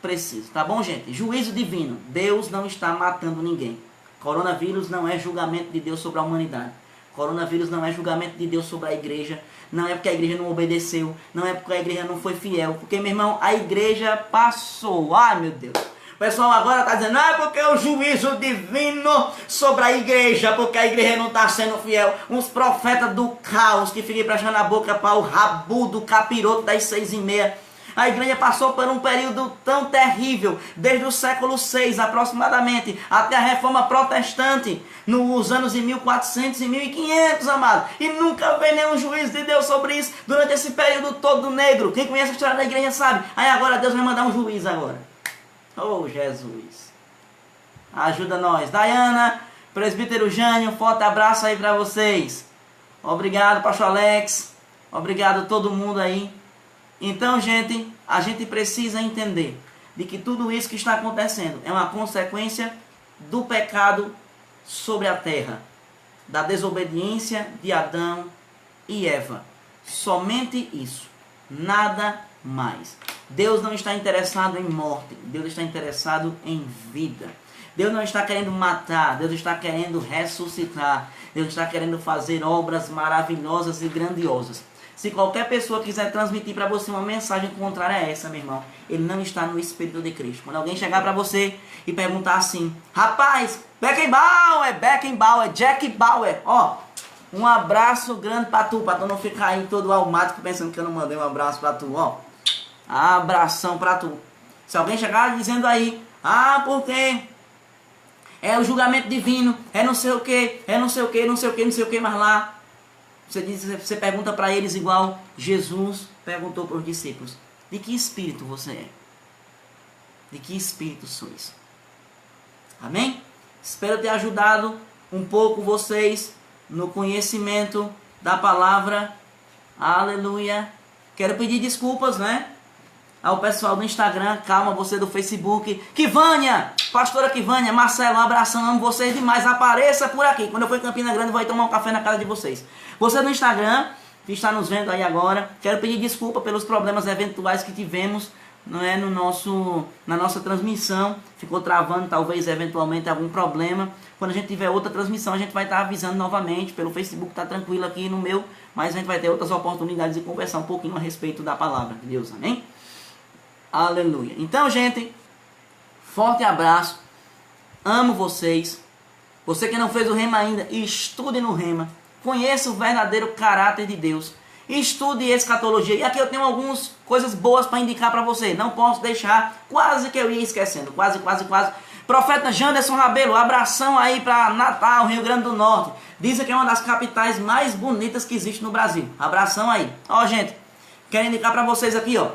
preciso. Tá bom, gente? Juízo divino. Deus não está matando ninguém. Coronavírus não é julgamento de Deus sobre a humanidade. Coronavírus não é julgamento de Deus sobre a igreja. Não é porque a igreja não obedeceu. Não é porque a igreja não foi fiel. Porque, meu irmão, a igreja passou. Ai, meu Deus. O pessoal agora está dizendo, porque é o juízo divino sobre a igreja, porque a igreja não está sendo fiel. Uns profetas do caos que fiquem prestando a boca para o rabudo capiroto das 6h30. A igreja passou por um período tão terrível, desde o século VI aproximadamente, até a reforma protestante, nos anos de 1400 e 1500, amado. E nunca veio nenhum juízo de Deus sobre isso, durante esse período todo negro. Quem conhece a história da igreja sabe. Aí agora Deus vai mandar um juiz agora. Oh, Jesus. Ajuda nós. Dayana, presbítero Jânio, forte abraço aí para vocês. Obrigado, pastor Alex. Obrigado a todo mundo aí. Então, gente, a gente precisa entender de que tudo isso que está acontecendo é uma consequência do pecado sobre a terra, da desobediência de Adão e Eva. Somente isso. Nada mais. Deus não está interessado em morte. Deus está interessado em vida. Deus não está querendo matar. Deus está querendo ressuscitar. Deus está querendo fazer obras maravilhosas e grandiosas. Se qualquer pessoa quiser transmitir para você uma mensagem contrária a essa, meu irmão, ele não está no Espírito de Cristo. Quando alguém chegar para você e perguntar assim, rapaz, Beckenbauer, Jack Bauer, ó, um abraço grande para tu não ficar aí todo almático pensando que eu não mandei um abraço para tu, ó. Abração para tu. Se alguém chegar dizendo aí, porque é o julgamento divino, é não sei o que, é não sei o que, não sei o que, não sei o que, mas lá você pergunta para eles igual Jesus perguntou para os discípulos: de que espírito você é? De que espírito sois? Amém? Espero ter ajudado um pouco vocês no conhecimento da palavra. Aleluia. Quero pedir desculpas, né? Ao pessoal do Instagram, calma, você do Facebook. Kivânia, pastora Kivânia, Marcelo, um abração, amo vocês demais. Apareça por aqui. Quando eu for em Campina Grande, vou ir tomar um café na casa de vocês. Você do Instagram, que está nos vendo aí agora, quero pedir desculpa pelos problemas eventuais que tivemos, não é, na nossa transmissão. Ficou travando, talvez, eventualmente, algum problema. Quando a gente tiver outra transmissão, a gente vai estar avisando novamente. Pelo Facebook está tranquilo aqui no meu, mas a gente vai ter outras oportunidades de conversar um pouquinho a respeito da palavra de Deus, amém? Aleluia. Então, gente, forte abraço. Amo vocês. Você que não fez o rema ainda, estude no rema. Conheça o verdadeiro caráter de Deus. Estude escatologia. E aqui eu tenho algumas coisas boas para indicar para você. Não posso deixar, quase que eu ia esquecendo. Quase. Profeta Janderson Rabelo, abração aí para Natal, Rio Grande do Norte. Dizem que é uma das capitais mais bonitas que existe no Brasil. Abração aí. Ó, gente, quero indicar para vocês aqui, ó.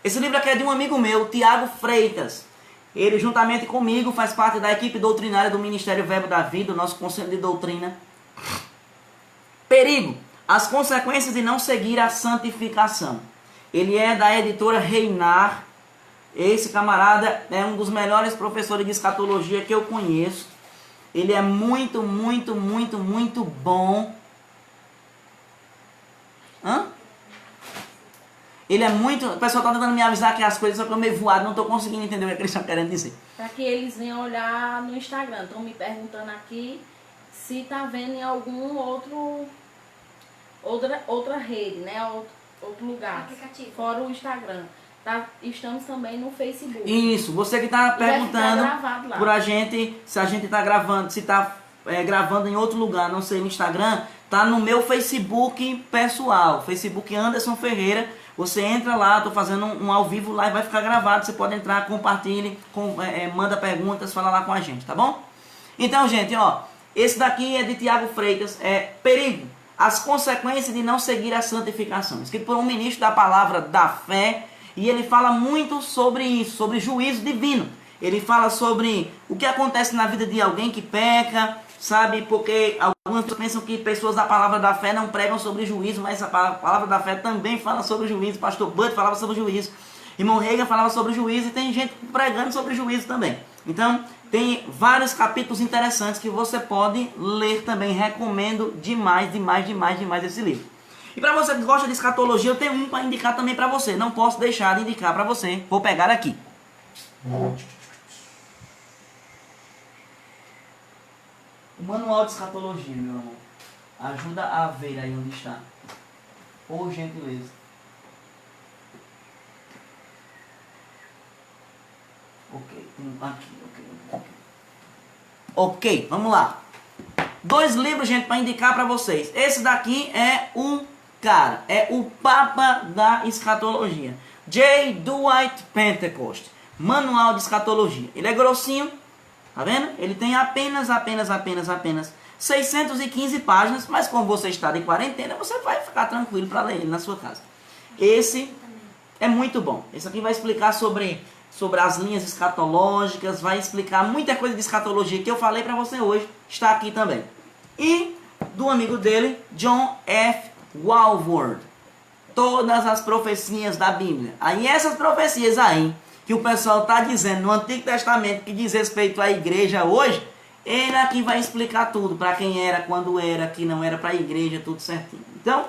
Esse livro aqui é de um amigo meu, Tiago Freitas. Ele, juntamente comigo, faz parte da equipe doutrinária do Ministério Verbo da Vida, do nosso Conselho de Doutrina. Perigo. As consequências de não seguir a santificação. Ele é da editora Reinar. Esse camarada é um dos melhores professores de escatologia que eu conheço. Ele é muito bom. Ele é muito... O pessoal está tentando me avisar que as coisas só que eu meio voado, não estou conseguindo entender o que eles estão querendo dizer. Para que eles venham olhar no Instagram. Estão me perguntando aqui se está vendo em algum outra rede, né? Outro lugar. Aplicativo. Fora o Instagram. Estamos também no Facebook. Isso, você que está perguntando por a gente, se a gente está gravando, se está gravando em outro lugar, não sei, no Instagram, tá no meu Facebook pessoal, Facebook Anderson Ferreira. Você entra lá, estou fazendo um ao vivo lá e vai ficar gravado. Você pode entrar, compartilhe, manda perguntas, fala lá com a gente, tá bom? Então, gente, ó, esse daqui é de Tiago Freitas, é Perigo, as consequências de não seguir a santificação. Escrito por um ministro da palavra da fé, e ele fala muito sobre isso, sobre juízo divino. Ele fala sobre o que acontece na vida de alguém que peca, sabe? Porque algumas pessoas pensam que pessoas da palavra da fé não pregam sobre juízo, mas a palavra da fé também fala sobre juízo. Pastor Bud falava sobre juízo, irmão Reagan falava sobre juízo, e tem gente pregando sobre juízo também. Então, tem vários capítulos interessantes que você pode ler também. Recomendo demais esse livro. E para você que gosta de escatologia, eu tenho um para indicar também para você. Não posso deixar de indicar para você. Vou pegar aqui. O manual de escatologia, meu amor. Ajuda a ver aí onde está. Por gentileza. Ok, aqui. Ok, vamos lá. 2 livros, gente, para indicar para vocês. Esse daqui é o Papa da Escatologia. J. Dwight Pentecost. Manual de Escatologia. Ele é grossinho, tá vendo? Ele tem apenas 615 páginas, mas como você está de quarentena, você vai ficar tranquilo para ler ele na sua casa. Esse é muito bom. Esse aqui vai explicar sobre as linhas escatológicas, vai explicar muita coisa de escatologia que eu falei para você hoje, está aqui também. E do amigo dele, John F. Walvoord, todas as profecias da Bíblia. Aí essas profecias aí, que o pessoal está dizendo no Antigo Testamento, que diz respeito à igreja hoje, ele aqui vai explicar tudo, para quem era, quando era, que não era para a igreja, tudo certinho. Então,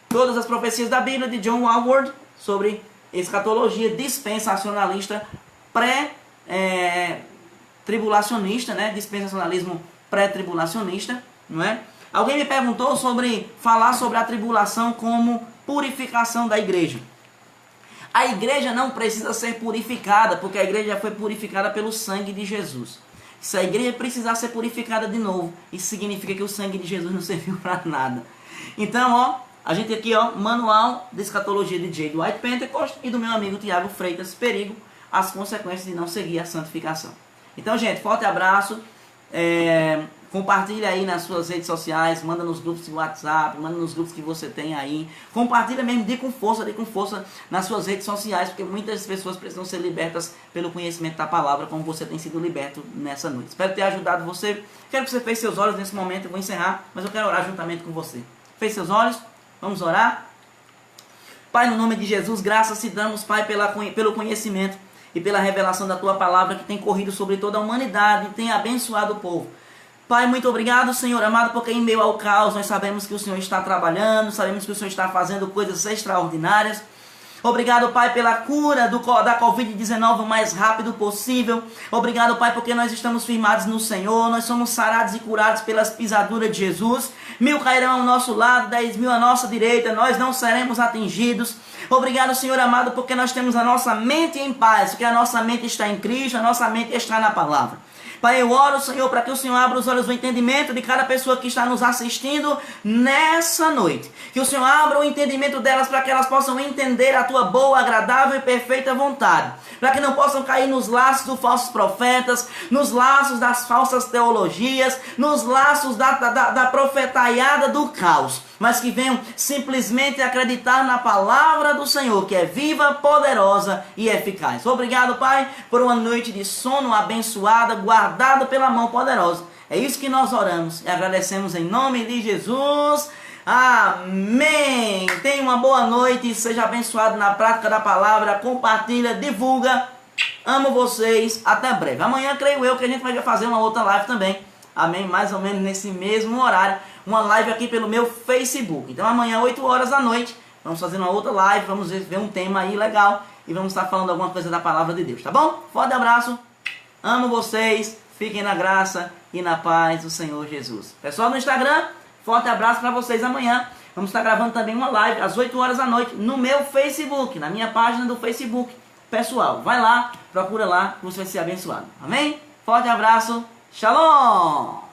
todas as profecias da Bíblia de John Walvoord sobre escatologia dispensacionalista pré-tribulacionista, né? Dispensacionalismo pré-tribulacionista, não é? Alguém me perguntou falar sobre a tribulação como purificação da igreja. A igreja não precisa ser purificada, porque a igreja já foi purificada pelo sangue de Jesus. Se a igreja precisar ser purificada de novo, isso significa que o sangue de Jesus não serviu para nada. Então, ó, a gente aqui, ó, manual de escatologia de J. Dwight Pentecost e do meu amigo Tiago Freitas, Perigo, as consequências de não seguir a santificação. Então, gente, forte abraço. Compartilha aí nas suas redes sociais, manda nos grupos de WhatsApp, manda nos grupos que você tem aí. Compartilha mesmo, dê com força nas suas redes sociais, porque muitas pessoas precisam ser libertas pelo conhecimento da palavra, como você tem sido liberto nessa noite. Espero ter ajudado você. Quero que você feche seus olhos nesse momento, eu vou encerrar, mas eu quero orar juntamente com você. Feche seus olhos, vamos orar. Pai, no nome de Jesus, graças te damos, Pai, pelo conhecimento e pela revelação da tua palavra que tem corrido sobre toda a humanidade e tem abençoado o povo. Pai, muito obrigado, Senhor amado, porque em meio ao caos nós sabemos que o Senhor está trabalhando, sabemos que o Senhor está fazendo coisas extraordinárias. Obrigado, Pai, pela cura da Covid-19 o mais rápido possível. Obrigado, Pai, porque nós estamos firmados no Senhor. Nós somos sarados e curados pelas pisaduras de Jesus. 1000 cairão ao nosso lado, 10.000 à nossa direita. Nós não seremos atingidos. Obrigado, Senhor amado, porque nós temos a nossa mente em paz, porque a nossa mente está em Cristo, a nossa mente está na palavra. Pai, eu oro, Senhor, para que o Senhor abra os olhos do entendimento de cada pessoa que está nos assistindo nessa noite. Que o Senhor abra o entendimento delas para que elas possam entender a Tua boa, agradável e perfeita vontade. Para que não possam cair nos laços dos falsos profetas, nos laços das falsas teologias, nos laços da profetaiada do caos. Mas que venham simplesmente acreditar na palavra do Senhor, que é viva, poderosa e eficaz. Obrigado, Pai, por uma noite de sono abençoada, guardada pela mão poderosa. É isso que nós oramos e agradecemos em nome de Jesus. Amém. Tenha uma boa noite, seja abençoado na prática da palavra, compartilha, divulga. Amo vocês, até breve. Amanhã, creio eu, que a gente vai fazer uma outra live também. Amém? Mais ou menos nesse mesmo horário. Uma live aqui pelo meu Facebook. Então amanhã, 8 horas da noite, vamos fazer uma outra live. Vamos ver um tema aí legal. E vamos estar falando alguma coisa da palavra de Deus, tá bom? Forte abraço. Amo vocês. Fiquem na graça e na paz do Senhor Jesus. Pessoal do Instagram, forte abraço para vocês amanhã. Vamos estar gravando também uma live às 8 horas da noite no meu Facebook, na minha página do Facebook. Pessoal, vai lá, procura lá, você vai ser abençoado. Amém? Forte abraço. Shalom!